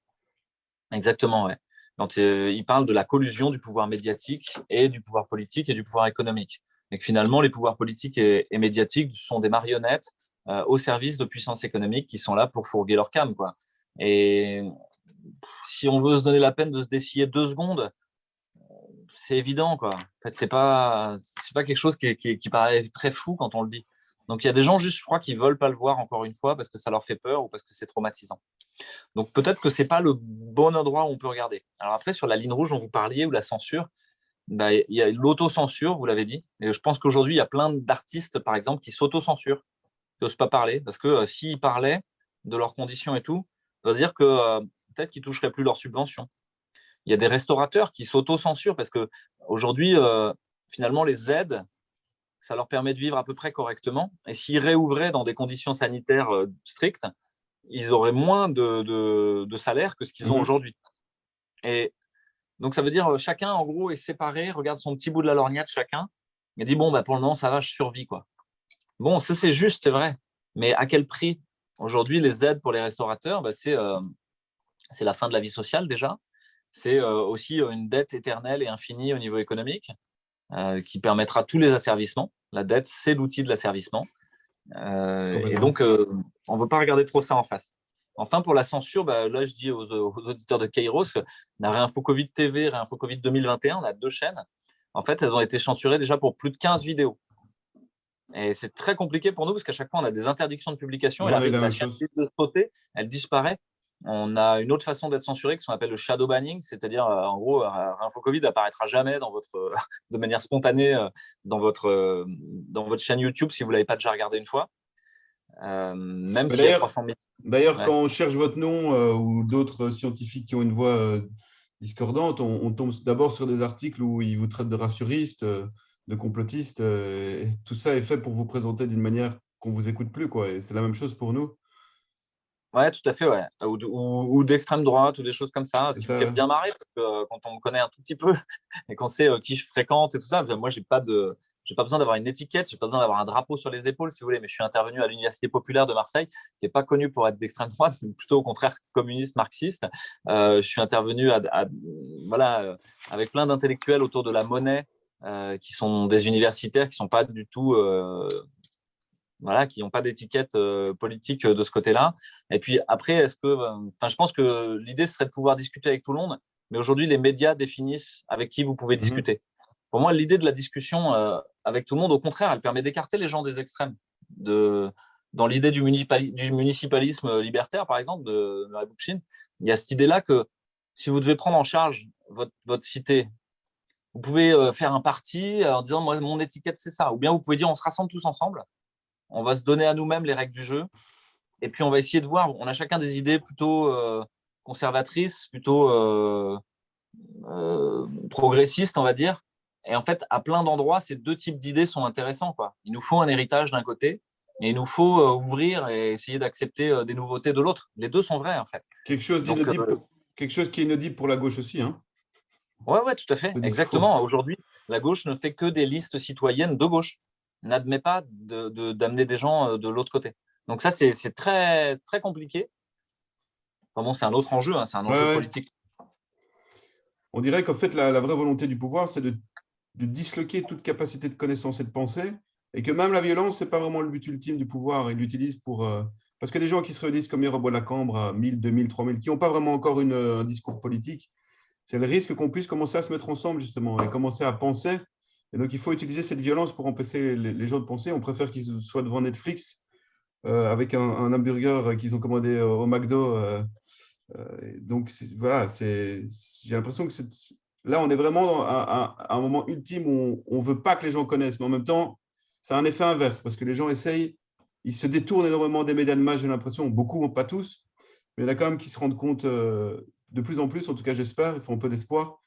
Exactement, ouais. Quand il parle de la collusion du pouvoir médiatique et du pouvoir politique et du pouvoir économique. Et que finalement, les pouvoirs politiques et médiatiques sont des marionnettes au service de puissances économiques qui sont là pour fourguer leur cam, quoi. Et si on veut se donner la peine de se dessiller 2 secondes, c'est évident, quoi. En fait, c'est pas quelque chose qui paraît très fou quand on le dit. Donc, il y a des gens, juste, je crois, qui veulent pas le voir encore une fois parce que ça leur fait peur ou parce que c'est traumatisant. Donc, peut-être que c'est pas le bon endroit où on peut regarder. Alors après, sur la ligne rouge dont vous parliez ou la censure, il y a l'autocensure, vous l'avez dit. Et je pense qu'aujourd'hui, il y a plein d'artistes, par exemple, qui s'autocensurent, qui n'osent pas parler parce que s'ils parlaient de leurs conditions et tout, ça veut dire que peut-être qu'ils toucheraient plus leurs subventions. Il y a des restaurateurs qui s'autocensurent parce que aujourd'hui, finalement, les aides, ça leur permet de vivre à peu près correctement. Et s'ils réouvraient dans des conditions sanitaires strictes, ils auraient moins de salaire que ce qu'ils ont aujourd'hui. Et donc, ça veut dire chacun, en gros, est séparé, regarde son petit bout de la lorgnette chacun, et dit, bon, pour le moment, ça va, je survis, quoi. Bon, ça, c'est juste, c'est vrai. Mais à quel prix? Aujourd'hui, les aides pour les restaurateurs, c'est la fin de la vie sociale, déjà. C'est aussi une dette éternelle et infinie au niveau économique qui permettra tous les asservissements. La dette, c'est l'outil de l'asservissement. Et donc, on ne veut pas regarder trop ça en face. Enfin, pour la censure, là, je dis aux auditeurs de Kairos, on a Réinfo Covid TV, Réinfo Covid 2021, on a 2 chaînes. En fait, elles ont été censurées déjà pour plus de 15 vidéos. Et c'est très compliqué pour nous parce qu'à chaque fois, on a des interdictions de publication et On a eu la même chaîne chose. de sauter, elle disparaît. On a une autre façon d'être censuré qui s'appelle le shadow banning, c'est-à-dire, en gros, Réinfo Covid n'apparaîtra jamais de manière spontanée dans votre chaîne YouTube si vous ne l'avez pas déjà regardé une fois. Même s'il y a 300 000. D'ailleurs, Ouais. quand on cherche votre nom ou d'autres scientifiques qui ont une voix discordante, on tombe d'abord sur des articles où ils vous traitent de rassuristes, de complotistes. Et tout ça est fait pour vous présenter d'une manière qu'on vous écoute plus, quoi. Et c'est la même chose pour nous. Ouais, tout à fait, ouais. Ou d'extrême droite ou des choses comme ça, ce C'est qui me fait ça. bien marrer, parce que quand on me connaît un tout petit peu et qu'on sait qui je fréquente et tout ça, moi, j'ai pas besoin d'avoir une étiquette, j'ai pas besoin d'avoir un drapeau sur les épaules, si vous voulez, mais je suis intervenu à l'Université populaire de Marseille, qui n'est pas connue pour être d'extrême droite, mais plutôt au contraire communiste, marxiste. Je suis intervenu voilà, avec plein d'intellectuels autour de la monnaie, qui sont des universitaires, qui sont pas du tout voilà, qui n'ont pas d'étiquette politique de ce côté-là. Et puis après, je pense que l'idée serait de pouvoir discuter avec tout le monde, mais aujourd'hui, les médias définissent avec qui vous pouvez Mhm. discuter. Pour moi, l'idée de la discussion avec tout le monde, au contraire, elle permet d'écarter les gens des extrêmes. Dans l'idée du municipalisme libertaire, par exemple, de Murray Bookchin, il y a cette idée-là que si vous devez prendre en charge votre cité, vous pouvez faire un parti en disant, moi, mon étiquette, c'est ça. Ou bien vous pouvez dire, on se rassemble tous ensemble, on va se donner à nous-mêmes les règles du jeu, et puis on va essayer de voir. On a chacun des idées plutôt conservatrices, plutôt progressistes, on va dire. Et en fait, à plein d'endroits, ces deux types d'idées sont intéressants, quoi. Il nous faut un héritage d'un côté, et il nous faut ouvrir et essayer d'accepter des nouveautés de l'autre. Les deux sont vrais, en fait. Quelque chose Donc, d'inaudible, quelque chose qui est inaudible pour la gauche aussi, hein, ouais, tout à fait, le discours. exactement. Aujourd'hui, la gauche ne fait que des listes citoyennes de gauche, n'admet pas d'amener des gens de l'autre côté. Donc ça, c'est très, très compliqué. Enfin bon, c'est un autre enjeu, hein, c'est un Ouais, enjeu ouais. politique. On dirait qu'en fait, la vraie volonté du pouvoir, c'est de disloquer toute capacité de connaissance et de pensée, et que même la violence, c'est pas vraiment le but ultime du pouvoir. Ils l'utilisent pour… parce que des gens qui se réunissent comme hier au Bois-de-la-Cambre à 1000, 2000, 3000, qui n'ont pas vraiment encore un discours politique, c'est le risque qu'on puisse commencer à se mettre ensemble, justement, et commencer à penser. Et donc, il faut utiliser cette violence pour empêcher les gens de penser. On préfère qu'ils soient devant Netflix avec un hamburger qu'ils ont commandé au McDo. Donc, voilà, j'ai l'impression que là, on est vraiment à un moment ultime où on ne veut pas que les gens connaissent. Mais en même temps, ça a un effet inverse parce que les gens essayent, ils se détournent énormément des médias de masse, j'ai l'impression. Beaucoup, pas tous, mais il y en a quand même qui se rendent compte de plus en plus, en tout cas, j'espère, ils font un peu d'espoir,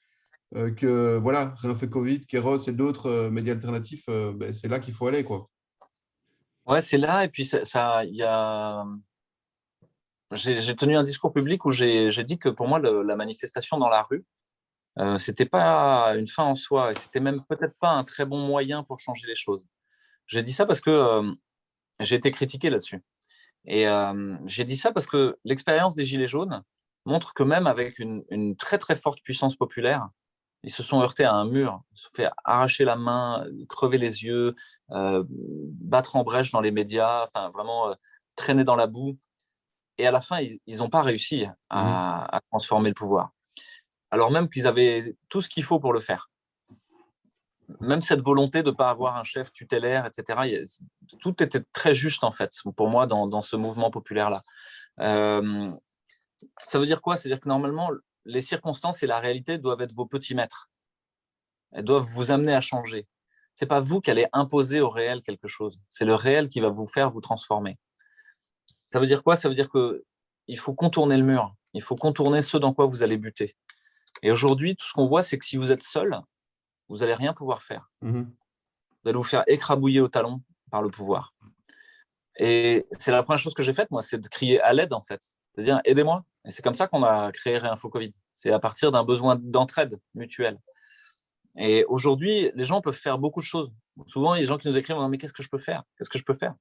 que voilà, Rien fait Covid, Kéros et d'autres médias alternatifs, ben, c'est là qu'il faut aller, quoi. Ouais, c'est là. Et puis, il y a… j'ai tenu un discours public où j'ai dit que pour moi, la manifestation dans la rue, c'était pas une fin en soi, et c'était même peut-être pas un très bon moyen pour changer les choses. J'ai dit ça parce que j'ai été critiqué là-dessus. Et j'ai dit ça parce que l'expérience des Gilets jaunes montre que même avec une très très forte puissance populaire, ils se sont heurtés à un mur, ils se sont fait arracher la main, crever les yeux, battre en brèche dans les médias, enfin vraiment traîner dans la boue. Et à la fin, ils n'ont pas réussi Mhm. à transformer le pouvoir. Alors même qu'ils avaient tout ce qu'il faut pour le faire. Même cette volonté de ne pas avoir un chef tutélaire, etc., tout était très juste, en fait, pour moi, dans ce mouvement populaire-là. Euh, Ça veut dire quoi? C'est-à-dire que normalement, les circonstances et la réalité doivent être vos petits maîtres. Elles doivent vous amener à changer. C'est pas vous qui allez imposer au réel quelque chose. C'est le réel qui va vous faire vous transformer. Ça veut dire quoi? Ça veut dire que il faut contourner le mur. Il faut contourner ce dans quoi vous allez buter. Et aujourd'hui, tout ce qu'on voit, c'est que si vous êtes seul, vous n'allez rien pouvoir faire. Mhm. Vous allez vous faire écrabouiller au talon par le pouvoir. Et c'est la première chose que j'ai faite, moi, c'est de crier à l'aide, en fait. C'est-à-dire, aidez-moi. Et c'est comme ça qu'on a créé Réinfo Covid. C'est à partir d'un besoin d'entraide mutuelle. Et aujourd'hui, les gens peuvent faire beaucoup de choses. Souvent, les gens qui nous écrivent, mais qu'est-ce que je peux faire? Qu'est-ce que je peux faire?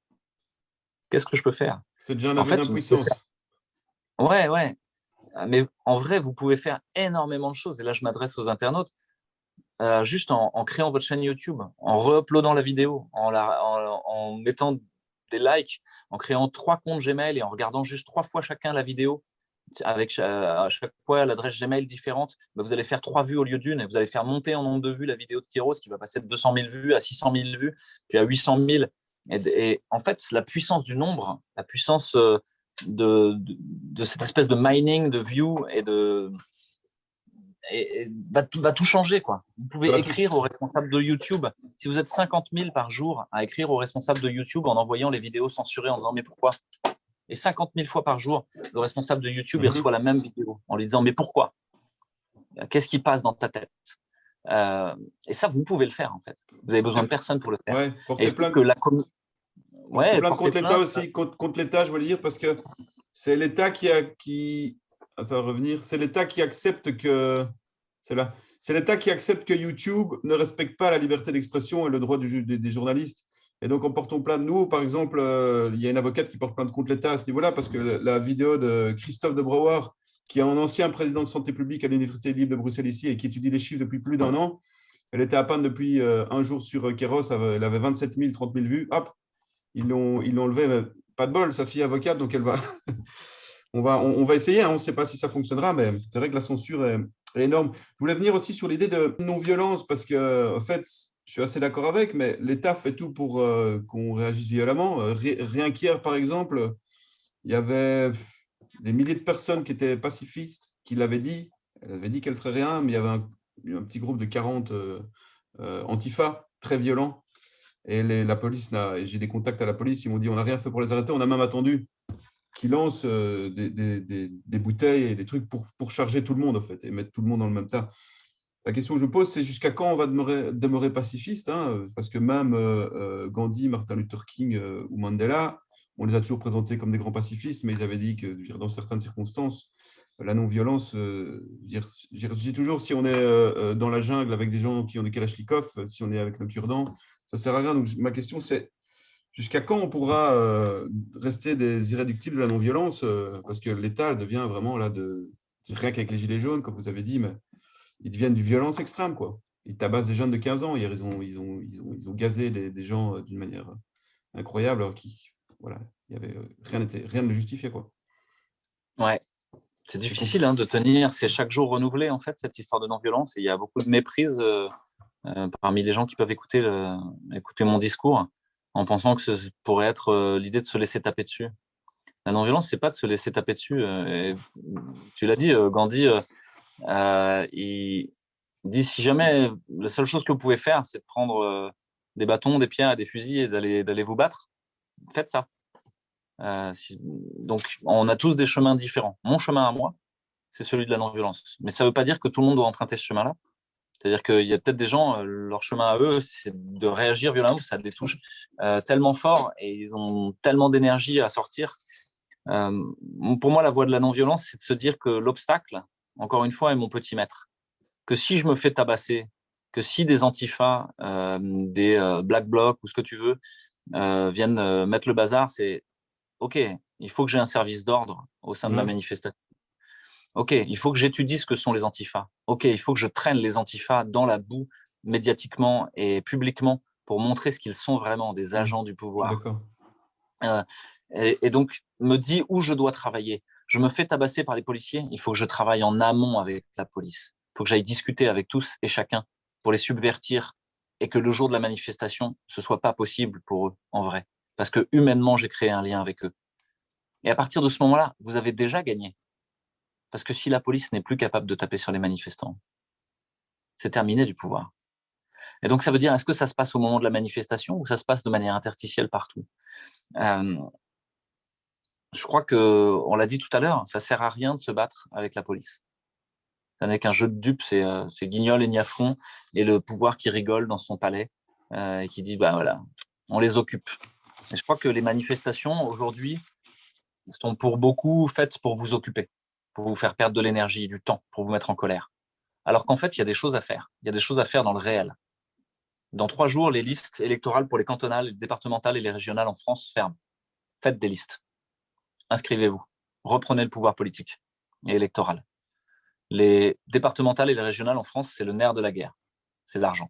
Qu'est-ce que je peux faire? C'est déjà un En aveu fait, vous pouvez d'impuissance. faire… Ouais. Mais en vrai, vous pouvez faire énormément de choses. Et là, je m'adresse aux internautes. Juste en créant votre chaîne YouTube, en re-uploadant la vidéo, en mettant des likes, en créant 3 comptes Gmail et en regardant juste 3 fois chacun la vidéo, avec à chaque fois l'adresse Gmail différente, bah, vous allez faire 3 vues au lieu d'une et vous allez faire monter en nombre de vues la vidéo de Kéros qui va passer de 200 000 vues à 600 000 vues, puis à 800 000. Et en fait, la puissance du nombre, la puissance de cette espèce de mining de views et va tout changer, quoi. Vous Ça pouvez va écrire tous. aux responsables de YouTube. Si vous êtes 50 000 par jour à écrire aux responsables de YouTube en envoyant les vidéos censurées en disant mais pourquoi? Et 50 000 fois par jour, le responsable de YouTube il reçoit Mhm. la même vidéo en lui disant mais pourquoi? Qu'est-ce qui passe dans ta tête? Et ça, vous pouvez le faire en fait. Vous avez besoin de personne pour le faire. Ouais, Et il porter se trouve plainte. que Ouais, plainte porter contre l'État plainte. aussi, contre l'État, je voulais dire, parce que c'est l'État ça va revenir, c'est l'État qui accepte que, c'est là, c'est l'État qui accepte que YouTube ne respecte pas la liberté d'expression et le droit des journalistes. Et donc, en portant plainte, nous, par exemple, il y a une avocate qui porte plainte contre l'État à ce niveau-là, parce que la vidéo de Christophe de Brouwer, qui est un ancien président de santé publique à l'Université libre de Bruxelles ici et qui étudie les chiffres depuis plus d'un an, elle était à panne depuis un jour sur Kéros, elle avait 27 000, 30 000 vues. Hop, ils l'ont enlevé, mais pas de bol, sa fille est avocate, donc elle va, on va essayer, hein, on ne sait pas si ça fonctionnera, mais c'est vrai que la censure est énorme. Je voulais venir aussi sur l'idée de non-violence, parce que, en fait, je suis assez d'accord avec, mais l'État fait tout pour qu'on réagisse violemment. Rien qu'hier, par exemple, il y avait des milliers de personnes qui étaient pacifistes, qui l'avaient dit. Elle avait dit qu'elle ne ferait rien, mais il y avait un petit groupe de 40 antifa, très violents. Et la police, j'ai des contacts à la police, ils m'ont dit on n'a rien fait pour les arrêter, on a même attendu qu'ils lancent des bouteilles et des trucs pour charger tout le monde, en fait, et mettre tout le monde dans le même tas. La question que je me pose, c'est jusqu'à quand on va demeurer pacifiste, hein, parce que même Gandhi, Martin Luther King ou Mandela, on les a toujours présentés comme des grands pacifistes, mais ils avaient dit que dans certaines circonstances, la non-violence, je dis toujours, si on est dans la jungle avec des gens qui ont des kalachnikovs, si on est avec nos cure-dents, ça ne sert à rien. Donc ma question, c'est jusqu'à quand on pourra rester des irréductibles de la non-violence, parce que l'État devient vraiment là, rien qu'avec les gilets jaunes, comme vous avez dit, mais ils deviennent du violence extrême, quoi. Ils tabassent des jeunes de 15 ans. Hier, ils ont gazé des gens d'une manière incroyable, alors voilà, rien ne le justifiait, quoi. Ouais, c'est difficile de tenir. C'est chaque jour renouvelé, en fait, cette histoire de non-violence. Et il y a beaucoup de méprise parmi les gens qui peuvent écouter mon discours en pensant que ce pourrait être l'idée de se laisser taper dessus. La non-violence, c'est pas de se laisser taper dessus. Et tu l'as dit, Gandhi, il dit si jamais la seule chose que vous pouvez faire, c'est de prendre des bâtons, des pierres et des fusils et d'aller vous battre, faites ça. Donc, on a tous des chemins différents. Mon chemin à moi, c'est celui de la non-violence. Mais ça ne veut pas dire que tout le monde doit emprunter ce chemin-là. C'est-à-dire qu'il y a peut-être des gens, leur chemin à eux, c'est de réagir violemment, ça les touche tellement fort et ils ont tellement d'énergie à sortir. Pour moi, la voie de la non-violence, c'est de se dire que l'obstacle, encore une fois, est mon petit maître. Que si je me fais tabasser, que si des antifas, des black blocs ou ce que tu veux, viennent mettre le bazar, c'est OK, il faut que j'ai un service d'ordre au sein de la manifestation. OK, il faut que j'étudie ce que sont les antifas. OK, il faut que je traîne les antifas dans la boue médiatiquement et publiquement pour montrer ce qu'ils sont vraiment, des agents du pouvoir. Je suis d'accord. Et donc, me dit où je dois travailler. Je me fais tabasser par les policiers, il faut que je travaille en amont avec la police. Il faut que j'aille discuter avec tous et chacun pour les subvertir et que le jour de la manifestation, ce soit pas possible pour eux, en vrai. Parce que humainement, j'ai créé un lien avec eux. Et à partir de ce moment-là, vous avez déjà gagné. Parce que si la police n'est plus capable de taper sur les manifestants, c'est terminé du pouvoir. Et donc, ça veut dire, est-ce que ça se passe au moment de la manifestation ou ça se passe de manière interstitielle partout? Je crois que, on l'a dit tout à l'heure, ça sert à rien de se battre avec la police. Ça n'est qu'un jeu de dupes, c'est Guignol et Niafron et le pouvoir qui rigole dans son palais et qui dit, bah voilà, on les occupe. Et je crois que les manifestations, aujourd'hui, sont pour beaucoup faites pour vous occuper, pour vous faire perdre de l'énergie, du temps, pour vous mettre en colère. Alors qu'en fait, il y a des choses à faire. Il y a des choses à faire dans le réel. Dans 3 jours, les listes électorales pour les cantonales, les départementales et les régionales en France ferment. Faites des listes. Inscrivez-vous. Reprenez le pouvoir politique et électoral. Les départementales et les régionales en France, c'est le nerf de la guerre. C'est l'argent.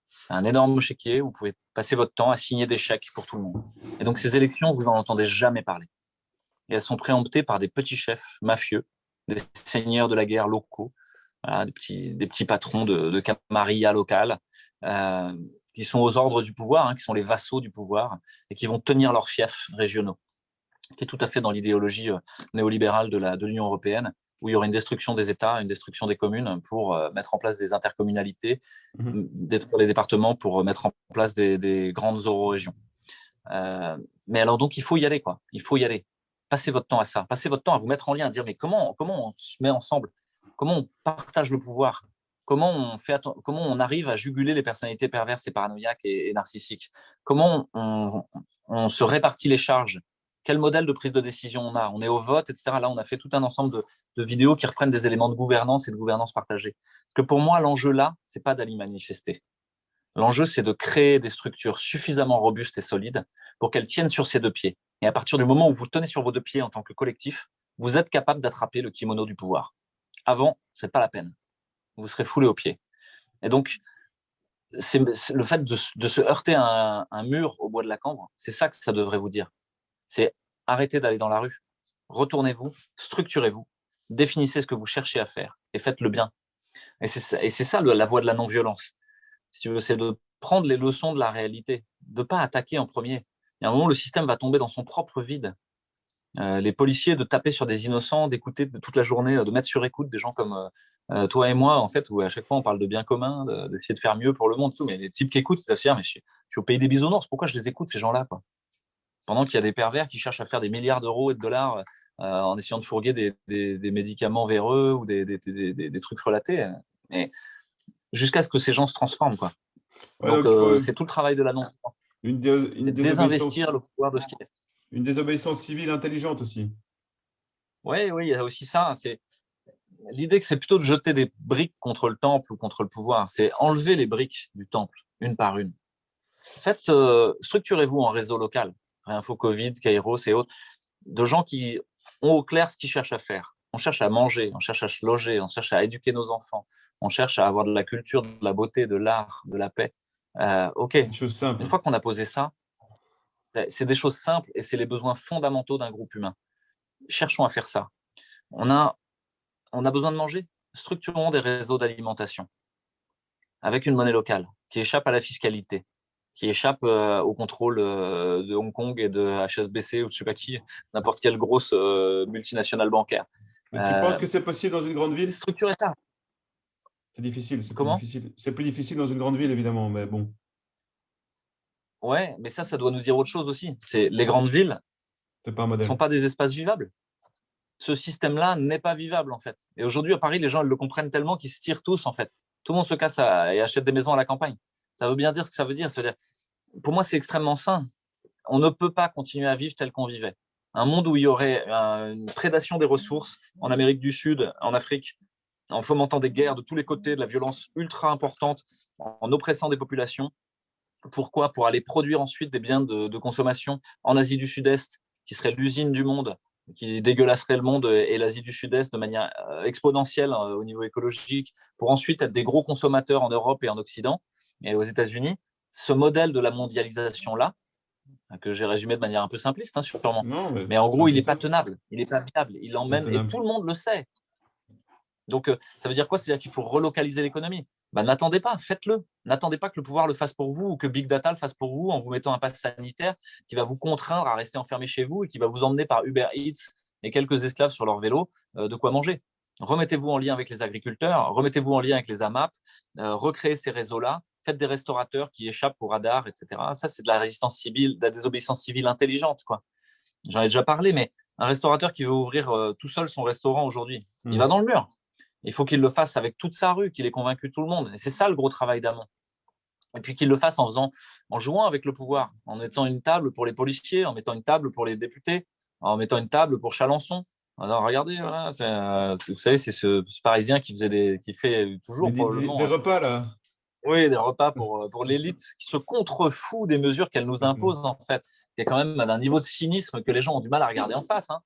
C'est un énorme chéquier où vous pouvez passer votre temps à signer des chèques pour tout le monde. Et donc, ces élections, vous n'en entendez jamais parler. Et elles sont préemptées par des petits chefs mafieux, des seigneurs de la guerre locaux, voilà, des petits patrons de camarilla locale, qui sont aux ordres du pouvoir, qui sont les vassaux du pouvoir, et qui vont tenir leurs fiefs régionaux, qui est tout à fait dans l'idéologie néolibérale de l'Union européenne, où il y aurait une destruction des États, une destruction des communes pour mettre en place des intercommunalités, détruire les départements pour mettre en place des grandes eurorégions. Mais alors donc, il faut y aller, quoi. Il faut y aller. Passez votre temps à ça. Passez votre temps à vous mettre en lien, à dire mais comment on se met ensemble? Comment on partage le pouvoir? Comment on arrive à juguler les personnalités perverses et paranoïaques et narcissiques? Comment on se répartit les charges, quel modèle de prise de décision on a. On est au vote, etc. Là, on a fait tout un ensemble de vidéos qui reprennent des éléments de gouvernance et de gouvernance partagée. Parce que pour moi, l'enjeu là, c'est pas d'aller manifester. L'enjeu, c'est de créer des structures suffisamment robustes et solides pour qu'elles tiennent sur ses deux pieds. Et à partir du moment où vous tenez sur vos deux pieds en tant que collectif, vous êtes capable d'attraper le kimono du pouvoir. Avant, c'est pas la peine. Vous serez foulé aux pieds. Et donc, c'est le fait de se heurter à un mur au bois de la Cambre, c'est ça que ça devrait vous dire. C'est arrêtez d'aller dans la rue, retournez-vous, structurez-vous, définissez ce que vous cherchez à faire et faites-le bien. Et c'est ça la voie de la non-violence. Si tu veux, c'est de prendre les leçons de la réalité, de ne pas attaquer en premier. Il y a un moment où le système va tomber dans son propre vide. Les policiers, de taper sur des innocents, d'écouter toute la journée, de mettre sur écoute des gens comme toi et moi, en fait, où à chaque fois on parle de bien commun, d'essayer de faire mieux pour le monde, tout. Mais les types qui écoutent, c'est à se dire, mais je suis au pays des bisounours, pourquoi je les écoute, ces gens-là, quoi. Pendant qu'il y a des pervers qui cherchent à faire des milliards d'euros et de dollars en essayant de fourguer des médicaments véreux ou des trucs relatés. Mais jusqu'à ce que ces gens se transforment, quoi. Ouais, Donc, donc il faut c'est tout le travail de l'annonce. une C'est désinvestir le pouvoir de ce qu'il est. une désobéissance civile intelligente aussi. Oui, oui, il y a aussi ça. C'est l'idée que c'est plutôt de jeter des briques contre le temple ou contre le pouvoir. C'est enlever les briques du temple, une par une. Faites, structurez-vous en réseau local. Réinfo Covid, Kairos et autres, de gens qui ont au clair ce qu'ils cherchent à faire. On cherche à manger, on cherche à se loger, on cherche à éduquer nos enfants, on cherche à avoir de la culture, de la beauté, de l'art, de la paix. OK, Des choses simples. une fois qu'on a posé ça, c'est des choses simples et c'est les besoins fondamentaux d'un groupe humain. Cherchons à faire ça. On a, on a besoin de manger. Structurons des réseaux d'alimentation avec une monnaie locale qui échappe à la fiscalité, qui échappe au contrôle de Hong Kong et de HSBC ou de je sais pas qui, n'importe quelle grosse multinationale bancaire. Mais tu penses que c'est possible dans une grande ville? Structurer ça. C'est difficile, c'est plus Comment? difficile. C'est plus difficile dans une grande ville, évidemment, mais bon. Ouais, mais ça doit nous dire autre chose aussi. C'est les grandes villes C'est pas un ne sont modèle. pas des espaces vivables. Ce système-là n'est pas vivable, en fait. Et aujourd'hui, à Paris, les gens ils le comprennent tellement qu'ils se tirent tous, en fait. Tout le monde se casse et achète des maisons à la campagne. Ça veut bien dire ce que ça veut dire. Ça veut dire pour moi, c'est extrêmement sain. On ne peut pas continuer à vivre tel qu'on vivait. Un monde où il y aurait une prédation des ressources en Amérique du Sud, en Afrique, en fomentant des guerres de tous les côtés, de la violence ultra importante, en oppressant des populations. Pourquoi? Pour aller produire ensuite des biens de consommation en Asie du Sud-Est, qui serait l'usine du monde, qui dégueulasserait le monde et l'Asie du Sud-Est de manière exponentielle au niveau écologique, pour ensuite être des gros consommateurs en Europe et en Occident et aux États-Unis. Ce modèle de la mondialisation-là, que j'ai résumé de manière un peu simpliste, hein, sûrement, Non, mais mais en c'est gros, un il peu n'est pas ça. tenable, il n'est pas viable, il Pas emmène, et tenable. tout le monde le sait. Donc, ça veut dire quoi? C'est-à-dire qu'il faut relocaliser l'économie. Ben, n'attendez pas, faites-le. N'attendez pas que le pouvoir le fasse pour vous ou que Big Data le fasse pour vous en vous mettant un pass sanitaire qui va vous contraindre à rester enfermé chez vous et qui va vous emmener par Uber Eats et quelques esclaves sur leur vélo de quoi manger. Remettez-vous en lien avec les agriculteurs, remettez-vous en lien avec les AMAP, recréez ces réseaux-là, faites des restaurateurs qui échappent au radar, etc. Ça, c'est de la résistance civile, de la désobéissance civile intelligente, quoi. J'en ai déjà parlé, mais un restaurateur qui veut ouvrir tout seul son restaurant aujourd'hui, il va dans le mur. Il faut qu'il le fasse avec toute sa rue, qu'il ait convaincu tout le monde. Et c'est ça le gros travail d'amont. Et puis qu'il le fasse en jouant avec le pouvoir, en mettant une table pour les policiers, en mettant une table pour les députés, en mettant une table pour Chalençon. Alors regardez, voilà, vous savez, c'est ce Parisien qui fait toujours Des probablement, repas, là. oui, des repas pour l'élite, qui se contrefout des mesures qu'elle nous impose en fait. Il y a quand même un niveau de cynisme que les gens ont du mal à regarder en face. Hein.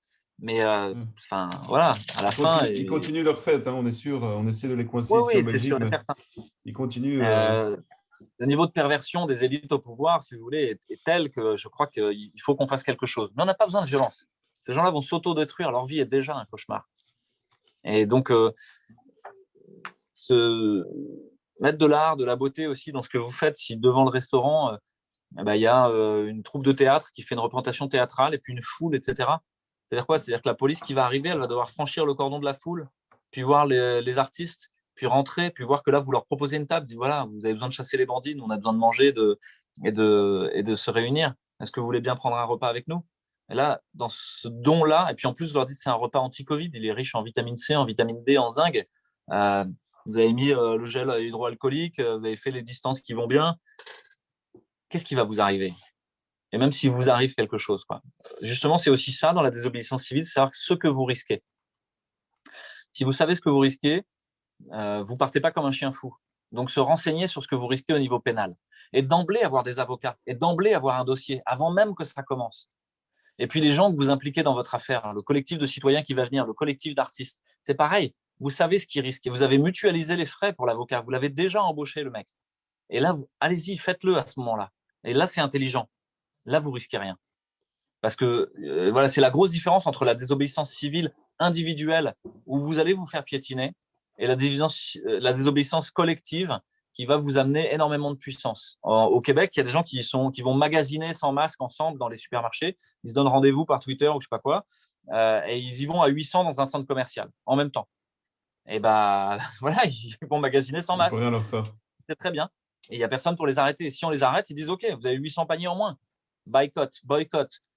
Mais enfin, voilà, à la fin. Ils continuent leur fête, hein, on est sûr. On essaie de les coincer Oui, ici en oui, c'est Belgique, sûr et mais certain. ils continuent. Le niveau de perversion des élites au pouvoir, si vous voulez, est tel que je crois qu'il faut qu'on fasse quelque chose. Mais on n'a pas besoin de violence. Ces gens-là vont s'auto-détruire. Leur vie est déjà un cauchemar. Et donc, mettre de l'art, de la beauté aussi dans ce que vous faites. Si devant le restaurant, il y a une troupe de théâtre qui fait une représentation théâtrale et puis une foule, etc. C'est-à-dire quoi? C'est-à-dire que la police qui va arriver, elle va devoir franchir le cordon de la foule, puis voir les artistes, puis rentrer, puis voir que là, vous leur proposez une table, dites voilà, vous avez besoin de chasser les bandits, nous, on a besoin de manger et de se réunir. Est-ce que vous voulez bien prendre un repas avec nous? Et là, dans ce don-là, et puis en plus, vous leur dites c'est un repas anti-Covid, il est riche en vitamine C, en vitamine D, en zinc. Euh, vous avez mis le gel hydroalcoolique, vous avez fait les distances qui vont bien. Qu'est-ce qui va vous arriver? et même s'il vous arrive quelque chose, quoi. Justement, c'est aussi ça dans la désobéissance civile, c'est savoir ce que vous risquez. Si vous savez ce que vous risquez, vous partez pas comme un chien fou. Donc, se renseigner sur ce que vous risquez au niveau pénal. Et d'emblée, avoir des avocats. Et d'emblée, avoir un dossier, avant même que ça commence. Et puis, les gens que vous impliquez dans votre affaire, hein, le collectif de citoyens qui va venir, le collectif d'artistes, c'est pareil. Vous savez ce qu'ils risquent. Et vous avez mutualisé les frais pour l'avocat. Vous l'avez déjà embauché, le mec. Et là, allez-y, faites-le à ce moment-là. Et là, c'est intelligent. Là, vous risquez rien. Parce que voilà, c'est la grosse différence entre la désobéissance civile individuelle, où vous allez vous faire piétiner, et la désobéissance collective, qui va vous amener énormément de puissance. Au Québec, il y a des gens qui vont magasiner sans masque ensemble dans les supermarchés. Ils se donnent rendez-vous par Twitter ou je ne sais pas quoi, et ils y vont à 800 dans un centre commercial en même temps. Et ben voilà, ils vont magasiner sans On ne peut masque. rien leur faire. C'est très bien. Et il n'y a personne pour les arrêter. Et si on les arrête, ils disent OK, vous avez 800 paniers en moins. Boycott.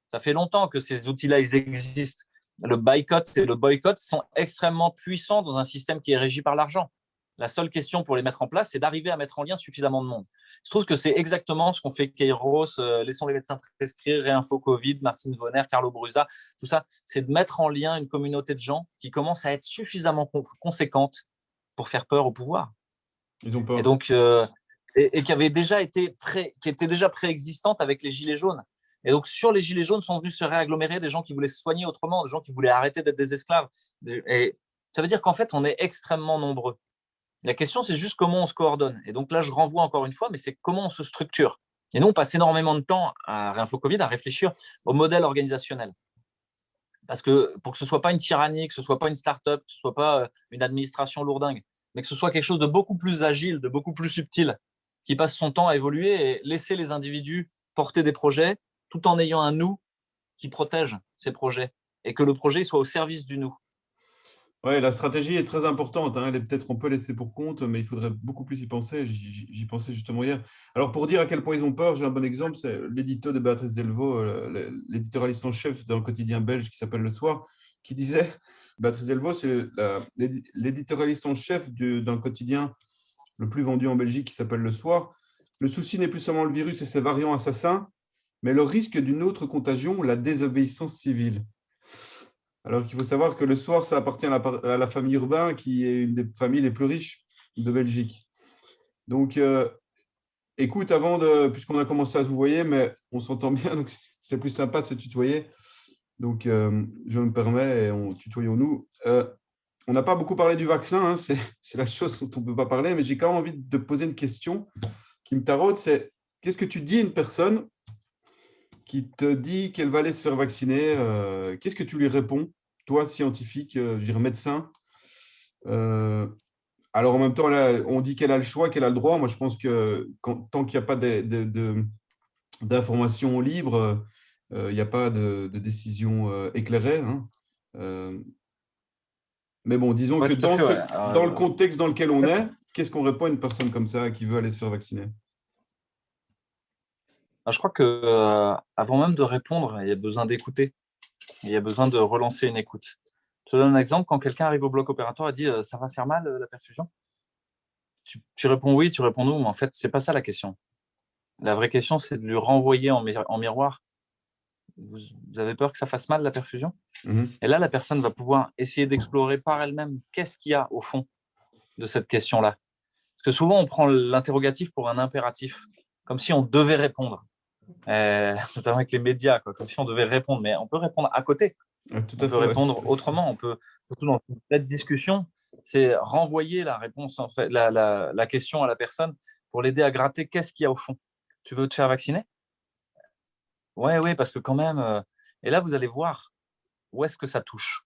Ça fait longtemps que ces outils-là, ils existent. Le boycott et le boycott sont extrêmement puissants dans un système qui est régi par l'argent. La seule question pour les mettre en place, c'est d'arriver à mettre en lien suffisamment de monde. Je trouve que c'est exactement ce qu'ont fait Kairos, Laissons les médecins prescrire, Réinfo Covid, Martine Vonner, Carlo Brusa, tout ça. C'est de mettre en lien une communauté de gens qui commence à être suffisamment conséquente pour faire peur au pouvoir. Ils ont peur. Et donc, qui avait déjà été qui était déjà préexistante avec les Gilets jaunes. Et donc, sur les Gilets jaunes sont venus se réagglomérer des gens qui voulaient se soigner autrement, des gens qui voulaient arrêter d'être des esclaves. Et ça veut dire qu'en fait, on est extrêmement nombreux. La question, c'est juste comment on se coordonne. Et donc là, je renvoie encore une fois, mais c'est comment on se structure. Et nous, on passe énormément de temps à Réinfo Covid à réfléchir au modèle organisationnel. Parce que pour que ce ne soit pas une tyrannie, que ce ne soit pas une start-up, que ce ne soit pas une administration lourdingue, mais que ce soit quelque chose de beaucoup plus agile, de beaucoup plus subtil, qui passe son temps à évoluer et laisser les individus porter des projets tout en ayant un nous qui protège ces projets et que le projet soit au service du nous. Ouais, la stratégie est très importante, hein. Elle est peut-être un peu laissée pour compte, mais il faudrait beaucoup plus y penser. J'y pensais justement hier. Alors, pour dire à quel point ils ont peur, j'ai un bon exemple, c'est l'édito de Béatrice Delvaux, l'éditorialiste en chef d'un quotidien belge qui s'appelle Le Soir, qui disait, Béatrice Delvaux, c'est l'éditorialiste en chef d'un quotidien le plus vendu en Belgique qui s'appelle Le Soir. Le souci n'est plus seulement le virus et ses variants assassins, mais le risque d'une autre contagion, la désobéissance civile. Alors qu'il faut savoir que Le Soir, ça appartient à la famille Urbain, qui est une des familles les plus riches de Belgique. Donc, écoute, puisqu'on a commencé à se voyer, mais on s'entend bien, donc c'est plus sympa de se tutoyer. Donc, je me permets, et tutoyons-nous. On n'a pas beaucoup parlé du vaccin, hein, c'est la chose dont on ne peut pas parler, mais j'ai quand même envie de te poser une question qui me taraude, c'est qu'est-ce que tu dis à une personne qui te dit qu'elle va aller se faire vacciner, qu'est-ce que tu lui réponds, toi, scientifique, je veux dire médecin? Alors, en même temps, là, on dit qu'elle a le choix, qu'elle a le droit. Moi, je pense que tant qu'il n'y a pas d'informations libres, il n'y a pas de décision éclairée, hein. Mais bon, disons Ouais, que tout à fait, ouais. dans le contexte dans lequel on est, qu'est-ce qu'on répond à une personne comme ça qui veut aller se faire vacciner? Je crois que avant même de répondre, il y a besoin d'écouter. Il y a besoin de relancer une écoute. Je te donne un exemple. Quand quelqu'un arrive au bloc opératoire et dit ça va faire mal la perfusion, tu réponds oui, tu réponds non, mais en fait, c'est pas ça la question. La vraie question, c'est de lui renvoyer en miroir. Vous avez peur que ça fasse mal la perfusion? Et là, la personne va pouvoir essayer d'explorer par elle-même qu'est-ce qu'il y a au fond de cette question-là. Parce que souvent, on prend l'interrogatif pour un impératif, comme si on devait répondre, notamment avec les médias, quoi, comme si on devait répondre. Mais on peut répondre à côté. Tout On à peut fait, ouais. répondre autrement. On peut, surtout dans cette discussion, c'est renvoyer la réponse, en fait, la question à la personne pour l'aider à gratter qu'est-ce qu'il y a au fond. Tu veux te faire vacciner? Ouais, parce que quand même. Et là, vous allez voir où est-ce que ça touche.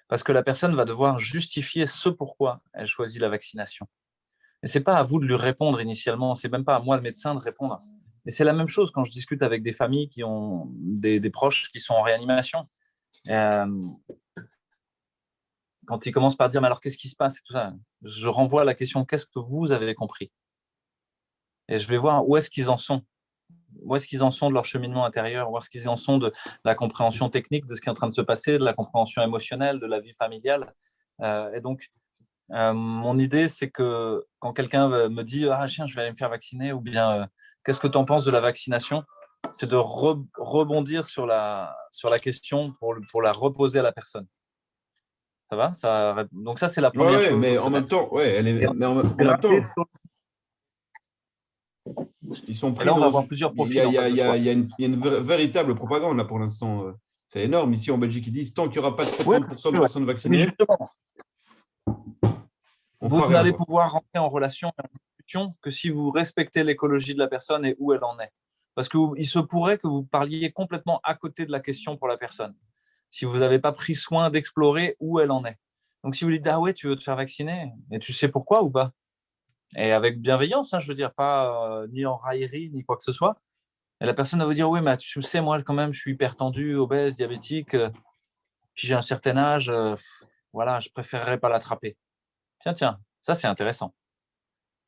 Parce que la personne va devoir justifier ce pourquoi elle choisit la vaccination. Et ce n'est pas à vous de lui répondre initialement, ce n'est même pas à moi, le médecin, de répondre. Et c'est la même chose quand je discute avec des familles qui ont des proches qui sont en réanimation. Quand ils commencent par dire, mais alors qu'est-ce qui se passe, tout ça, je renvoie à la question, qu'est-ce que vous avez compris? Et je vais voir où est-ce qu'ils en sont. Où est-ce qu'ils en sont de leur cheminement intérieur? Où est-ce qu'ils en sont de la compréhension technique de ce qui est en train de se passer, de la compréhension émotionnelle, de la vie familiale. Et donc, mon idée, c'est que quand quelqu'un me dit « Ah, tiens, je vais aller me faire vacciner » ou bien « Qu'est-ce que tu en penses de la vaccination ?» c'est de rebondir sur la question pour la reposer à la personne. Ça va? Donc ça, c'est la première Ouais, chose. mais en même temps, ouais, Et, mais en et même temps, sur- ils sont et pris là, on va dans. avoir plusieurs Il y a, profils il en y a- fait il de y a- soi. il y a une véritable propagande là pour l'instant. C'est énorme. Ici en Belgique, ils disent tant qu'il n'y aura pas de Oui, 70% de ouais. personnes Mais vaccinées, justement, on vous fera rien, n'allez quoi. pouvoir rentrer en relation, en discussion, que si vous respectez l'écologie de la personne et où elle en est. Parce qu'il se pourrait que vous parliez complètement à côté de la question pour la personne, si vous n'avez pas pris soin d'explorer où elle en est. Donc, si vous lui dites, ah ouais, tu veux te faire vacciner, et tu sais pourquoi ou pas? Et avec bienveillance, hein, je veux dire, pas ni en raillerie, ni quoi que ce soit. Et la personne va vous dire, oui, mais tu sais, moi, quand même, je suis hyper tendu, obèse, diabétique, puis j'ai un certain âge, voilà, je préférerais pas l'attraper. Tiens, ça, c'est intéressant.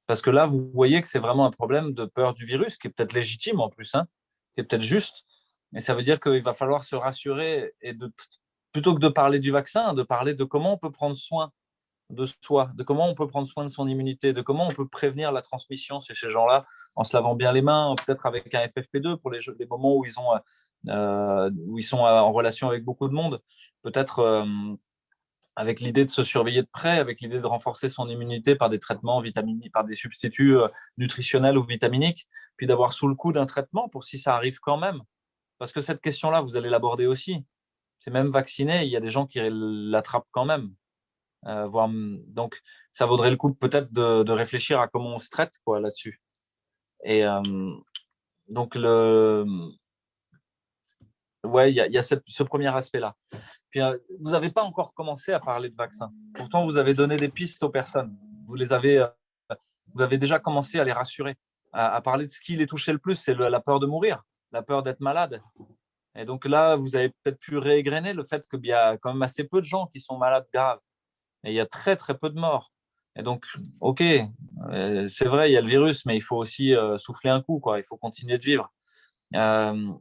Parce que là, vous voyez que c'est vraiment un problème de peur du virus, qui est peut-être légitime en plus, hein, qui est peut-être juste. Et ça veut dire qu'il va falloir se rassurer et plutôt que de parler du vaccin, de parler de comment on peut prendre soin de soi, de comment on peut prendre soin de son immunité, de comment on peut prévenir la transmission chez ces gens-là en se lavant bien les mains, peut-être avec un FFP2 pour les moments où ils sont en relation avec beaucoup de monde, peut-être avec l'idée de se surveiller de près, avec l'idée de renforcer son immunité par des traitements vitaminiques, par des substituts nutritionnels ou vitaminiques, puis d'avoir sous le coup d'un traitement pour si ça arrive quand même. Parce que cette question-là, vous allez l'aborder aussi. C'est même vacciné, il y a des gens qui l'attrapent quand même. Donc, ça vaudrait le coup peut-être de réfléchir à comment on se traite quoi, là-dessus. Et donc, ouais, il y a ce premier aspect-là. Puis, vous n'avez pas encore commencé à parler de vaccin. Pourtant, vous avez donné des pistes aux personnes. Vous avez déjà commencé à les rassurer, à parler de ce qui les touchait le plus, c'est la peur de mourir, la peur d'être malade. Et donc là, vous avez peut-être pu réégrainer le fait qu'il y a quand même assez peu de gens qui sont malades graves. Et il y a très, très peu de morts. Et donc, OK, c'est vrai, il y a le virus, mais il faut aussi souffler un coup, quoi. Il faut continuer de vivre. Euh,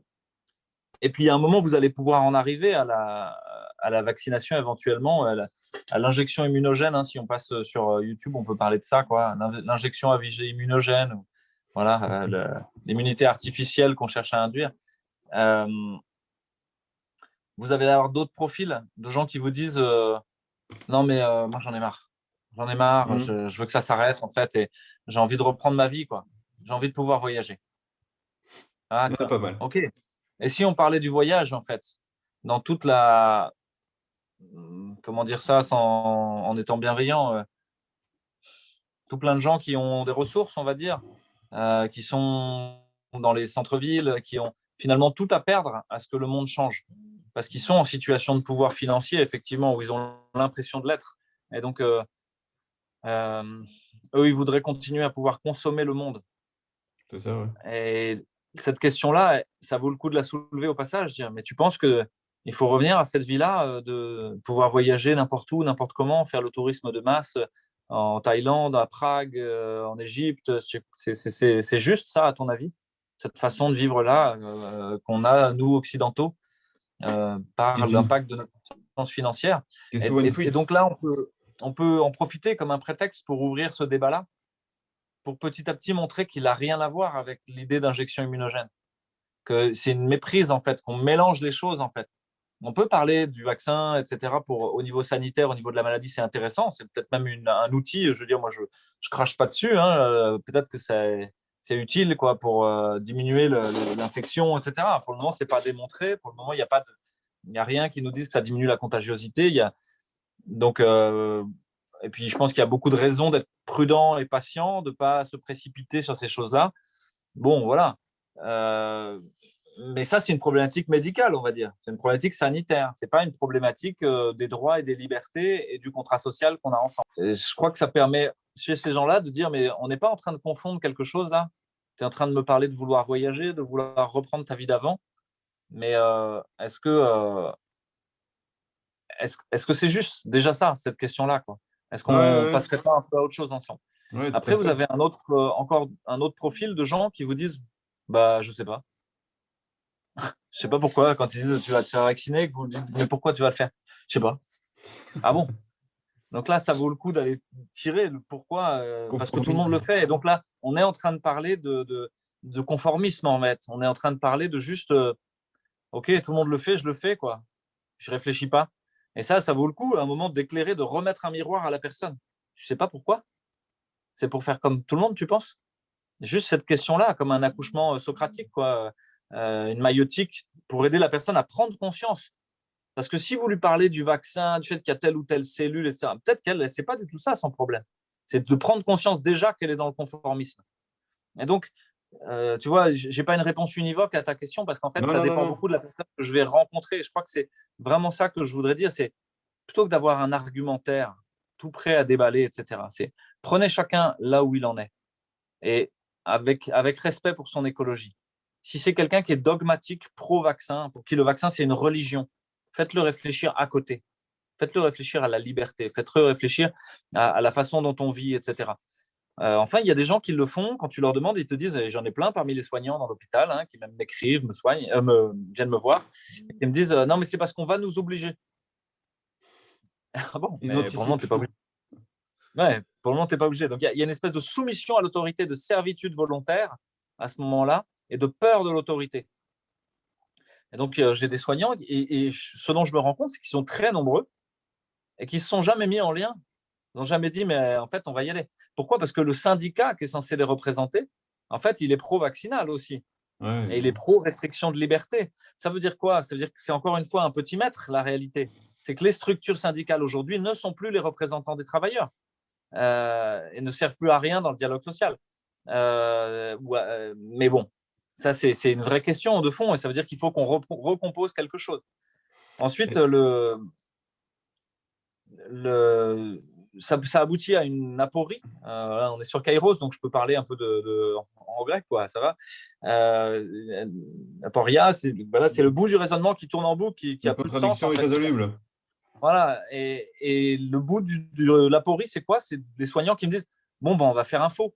et puis, à un moment, vous allez pouvoir en arriver à la vaccination éventuellement, à l'injection immunogène. Hein, si on passe sur YouTube, on peut parler de ça, quoi. L'injection à visée immunogène, voilà, l'immunité artificielle qu'on cherche à induire. Euh, vous allez avoir d'autres profils de gens qui vous disent non, mais moi, j'en ai marre. J'en ai marre, Mhm. je veux que ça s'arrête, en fait, et j'ai envie de reprendre ma vie, quoi. J'ai envie de pouvoir voyager. Ah, Il y en a pas mal. OK. Et si on parlait du voyage, en fait, dans toute la, comment dire ça, en étant bienveillant, tout plein de gens qui ont des ressources, on va dire, qui sont dans les centres-villes, qui ont finalement tout à perdre à ce que le monde change. Parce qu'ils sont en situation de pouvoir financier, effectivement, où ils ont l'impression de l'être. Et donc, euh, eux, ils voudraient continuer à pouvoir consommer le monde. C'est ça, ouais. Et cette question-là, ça vaut le coup de la soulever au passage, dire, mais tu penses que il faut revenir à cette vie-là, de pouvoir voyager n'importe où, n'importe comment, faire le tourisme de masse en Thaïlande, à Prague, en Égypte. C'est juste ça, à ton avis, cette façon de vivre là qu'on a, nous, occidentaux, par C'est une, l'impact de notre puissance financière. c'est Et, souvent une et fuite. donc là, on peut en profiter comme un prétexte pour ouvrir ce débat-là, pour petit à petit montrer qu'il n'a rien à voir avec l'idée d'injection immunogène, que c'est une méprise en fait, qu'on mélange les choses en fait. On peut parler du vaccin, etc. Au niveau sanitaire, au niveau de la maladie, c'est intéressant. C'est peut-être même un outil. Je veux dire, moi, je crache pas dessus. Hein. Peut-être que c'est utile quoi, pour diminuer l'infection, etc. Pour le moment, c'est pas démontré. Pour le moment, il y a rien qui nous dise que ça diminue la contagiosité. Donc, et puis, je pense qu'il y a beaucoup de raisons d'être prudent et patient, de ne pas se précipiter sur ces choses-là. Bon, voilà. Mais ça, c'est une problématique médicale, on va dire. C'est une problématique sanitaire. Ce n'est pas une problématique des droits et des libertés et du contrat social qu'on a ensemble. Et je crois que ça permet chez ces gens-là de dire, mais on n'est pas en train de confondre quelque chose là. Tu es en train de me parler de vouloir voyager, de vouloir reprendre ta vie d'avant. Mais est-ce que c'est juste déjà ça, cette question-là, quoi? Est-ce Ouais, qu'on ouais, passerait pas un peu à autre chose ensemble? ouais, tout à Après, vous fait. avez encore un autre profil de gens qui vous disent, bah, je sais pas. Je sais pas pourquoi, quand ils disent tu vas te faire vacciner, que vous dites, mais pourquoi tu vas le faire? Je sais pas. Ah bon? Donc là, ça vaut le coup d'aller tirer le pourquoi, parce que tout le Compromis. monde le fait. Et donc là, on est en train de parler de conformisme en fait. On est en train de parler de juste, ok, tout le monde le fait, je le fais, quoi. Je réfléchis pas. Et ça vaut le coup à un moment d'éclairer, de remettre un miroir à la personne. Je sais pas pourquoi. C'est pour faire comme tout le monde, tu penses? Juste cette question-là, comme un accouchement socratique, quoi, une maïotique, pour aider la personne à prendre conscience. Parce que si vous lui parlez du vaccin, du fait qu'il y a telle ou telle cellule, etc., peut-être qu'elle ne sait pas du tout ça, son problème. C'est de prendre conscience déjà qu'elle est dans le conformisme. Et donc, tu vois, je n'ai pas une réponse univoque à ta question parce qu'en fait, Non, ça non, non, dépend non. beaucoup de la personne que je vais rencontrer. Je crois que c'est vraiment ça que je voudrais dire. C'est plutôt que d'avoir un argumentaire tout prêt à déballer, etc. C'est prenez chacun là où il en est et avec respect pour son écologie. Si c'est quelqu'un qui est dogmatique, pro-vaccin, pour qui le vaccin, c'est une religion, faites-le réfléchir à côté. Faites-le réfléchir à la liberté. Faites-le réfléchir à la façon dont on vit, etc. Enfin, il y a des gens qui le font. Quand tu leur demandes, ils te disent, et j'en ai plein parmi les soignants dans l'hôpital, hein, qui même m'écrivent, viennent me voir, et qui me disent, non, mais c'est parce qu'on va nous obliger. Ah bon, Ils mais pour le moment, tu anticipent n'es pas tout. obligé. Ouais, pour le moment, tu n'es pas obligé. Donc, il y a une espèce de soumission à l'autorité, de servitude volontaire à ce moment-là, et de peur de l'autorité. Et donc, j'ai des soignants, et ce dont je me rends compte, c'est qu'ils sont très nombreux et qui ne se sont jamais mis en lien. Ils n'ont jamais dit, mais en fait, on va y aller. Pourquoi? Parce que le syndicat qui est censé les représenter, en fait, il est pro-vaccinal aussi. Ouais. Et il est pro-restriction de liberté. Ça veut dire quoi? Ça veut dire que c'est encore une fois un petit maître, la réalité. C'est que les structures syndicales aujourd'hui ne sont plus les représentants des travailleurs et ne servent plus à rien dans le dialogue social. Mais bon, ça, c'est une vraie question de fond et ça veut dire qu'il faut qu'on recompose quelque chose. Ensuite, Et- ça aboutit à une aporie. Là, on est sur Kairos, donc je peux parler un peu en grec, quoi, ça va. Aporia, c'est le bout du raisonnement qui tourne en boucle, qui Une a plus de sens, contradiction en fait. irrésoluble. Voilà, et le bout de l'aporie, c'est quoi? C'est des soignants qui me disent, bon, ben, on va faire un faux.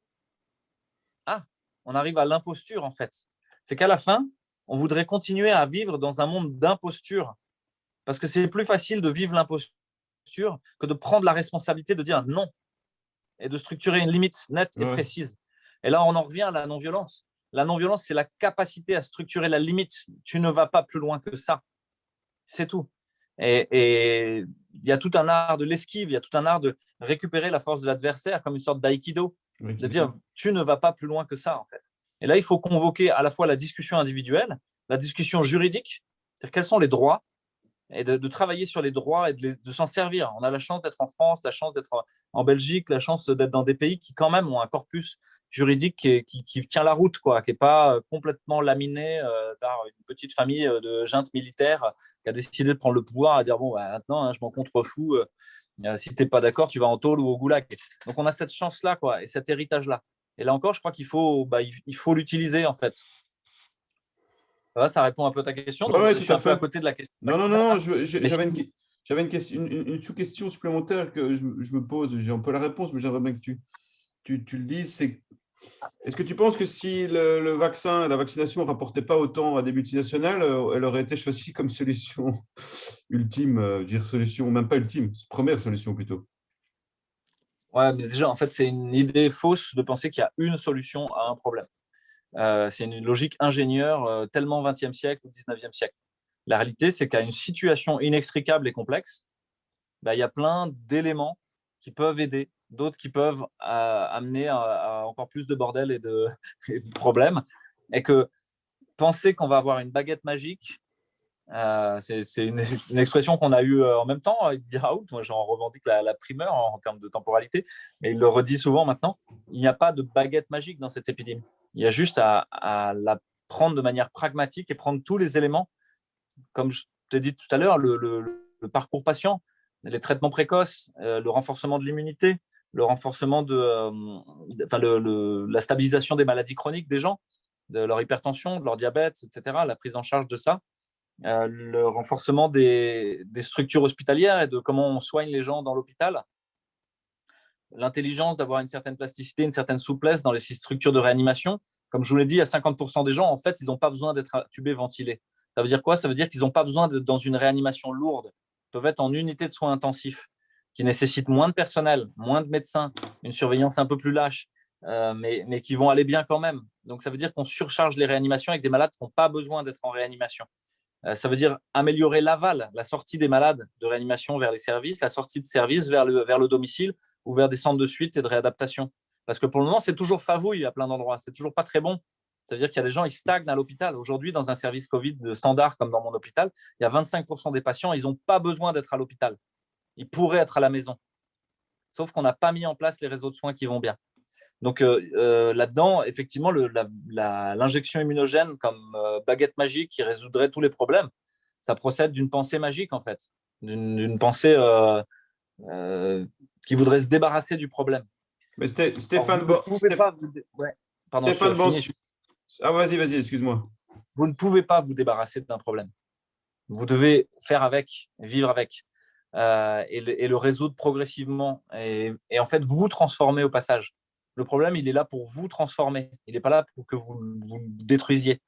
Ah, on arrive à l'imposture, en fait. C'est qu'à la fin, on voudrait continuer à vivre dans un monde d'imposture, parce que c'est plus facile de vivre l'imposture que de prendre la responsabilité de dire non et de structurer une limite nette et Ouais. précise. Et là, on en revient à la non-violence. La non-violence, c'est la capacité à structurer la limite. Tu ne vas pas plus loin que ça. C'est tout. Et il y a tout un art de l'esquive, il y a tout un art de récupérer la force de l'adversaire comme une sorte d'aïkido, Ouais, de qui dire doit. tu ne vas pas plus loin que ça, en fait. Et là, il faut convoquer à la fois la discussion individuelle, la discussion juridique, c'est-à-dire quels sont les droits, et de travailler sur les droits et de s'en servir. On a la chance d'être en France, la chance d'être en Belgique, la chance d'être dans des pays qui quand même ont un corpus juridique qui tient la route, quoi, qui n'est pas complètement laminé par une petite famille de juntes militaires qui a décidé de prendre le pouvoir et dire bon, bah, maintenant, hein, je m'en contrefous. Si tu n'es pas d'accord, tu vas en tôle ou au goulag. Donc on a cette chance-là, quoi, et cet héritage-là. Et là encore, je crois il faut l'utiliser, en fait. Ça répond un peu à ta question. Ouais, Donc, ouais, je tout suis à un peu à fait. côté de la question Non, non, vaccinaire, non, mais si j'avais une, question, une sous-question supplémentaire que je me pose. J'ai un peu la réponse, mais j'aimerais bien que tu le dises. Est-ce que tu penses que si le vaccin, la vaccination ne rapportait pas autant à des multinationales, elle aurait été choisie comme solution ultime, dire solution, même pas ultime, première solution plutôt. ouais, mais déjà, en fait, c'est une idée fausse de penser qu'il y a une solution à un problème. C'est une logique ingénieure tellement 20e siècle ou 19e siècle. La réalité, c'est qu'à une situation inextricable et complexe, bah, il y a plein d'éléments qui peuvent aider, d'autres qui peuvent amener à encore plus de bordel et de problèmes. Et que penser qu'on va avoir une baguette magique, c'est une expression qu'on a eue en même temps avec Guy Raoult. Moi, j'en revendique la primeur en termes de temporalité, mais il le redit souvent maintenant. Il n'y a pas de baguette magique dans cette épidémie. Il y a juste à la prendre de manière pragmatique et prendre tous les éléments, comme je t'ai dit tout à l'heure, le parcours patient, les traitements précoces, le renforcement de l'immunité, le renforcement la stabilisation des maladies chroniques des gens, de leur hypertension, de leur diabète, etc., la prise en charge de ça, le renforcement des structures hospitalières et de comment on soigne les gens dans l'hôpital, l'intelligence d'avoir une certaine plasticité, une certaine souplesse dans les structures de réanimation. Comme je vous l'ai dit, à 50% des gens, en fait, ils n'ont pas besoin d'être intubés, ventilés. Ça veut dire quoi? Ça veut dire qu'ils n'ont pas besoin d'être dans une réanimation lourde. Ils peuvent être en unité de soins intensifs, qui nécessitent moins de personnel, moins de médecins, une surveillance un peu plus lâche, mais qui vont aller bien quand même. Donc, ça veut dire qu'on surcharge les réanimations avec des malades qui n'ont pas besoin d'être en réanimation. Ça veut dire améliorer l'aval, la sortie des malades de réanimation vers les services, la sortie de services vers le domicile ou vers des centres de suite et de réadaptation. Parce que pour le moment, c'est toujours favouille à plein d'endroits. C'est toujours pas très bon. Ça veut dire qu'il y a des gens, ils stagnent à l'hôpital. Aujourd'hui, dans un service Covid de standard comme dans mon hôpital, il y a 25% des patients, ils n'ont pas besoin d'être à l'hôpital. Ils pourraient être à la maison. Sauf qu'on n'a pas mis en place les réseaux de soins qui vont bien. Donc là-dedans, effectivement, l'injection immunogène comme baguette magique qui résoudrait tous les problèmes, ça procède d'une pensée magique, en fait, d'une pensée qui voudrait se débarrasser du problème. Mais Alors, Stéphane, vous ne pouvez pas ouais. Pardon, Stéphane finis. Ah, vas-y, excuse-moi. Vous ne pouvez pas vous débarrasser d'un problème. Vous devez faire avec, vivre avec, et le résoudre progressivement. Et en fait, vous transformer au passage. Le problème, il est là pour vous transformer. Il n'est pas là pour que vous le détruisiez.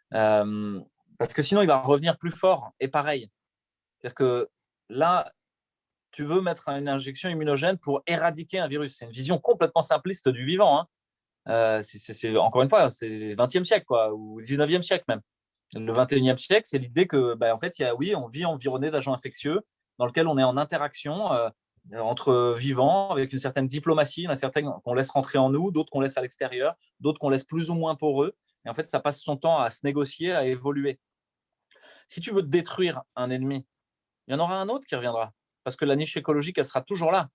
Parce que sinon, il va revenir plus fort et pareil. C'est-à-dire que là, tu veux mettre une injection immunogène pour éradiquer un virus. C'est une vision complètement simpliste du vivant. Hein. Encore une fois, c'est le XXe siècle, quoi, ou le XIXe siècle même. Le XXIe siècle, c'est l'idée que, en fait, on vit environné d'agents infectieux dans lequel on est en interaction entre vivants, avec une certaine diplomatie, qu'on laisse rentrer en nous, d'autres qu'on laisse à l'extérieur, d'autres qu'on laisse plus ou moins poreux. Et en fait, ça passe son temps à se négocier, à évoluer. Si tu veux détruire un ennemi, il y en aura un autre qui reviendra. Parce que la niche écologique, elle sera toujours là.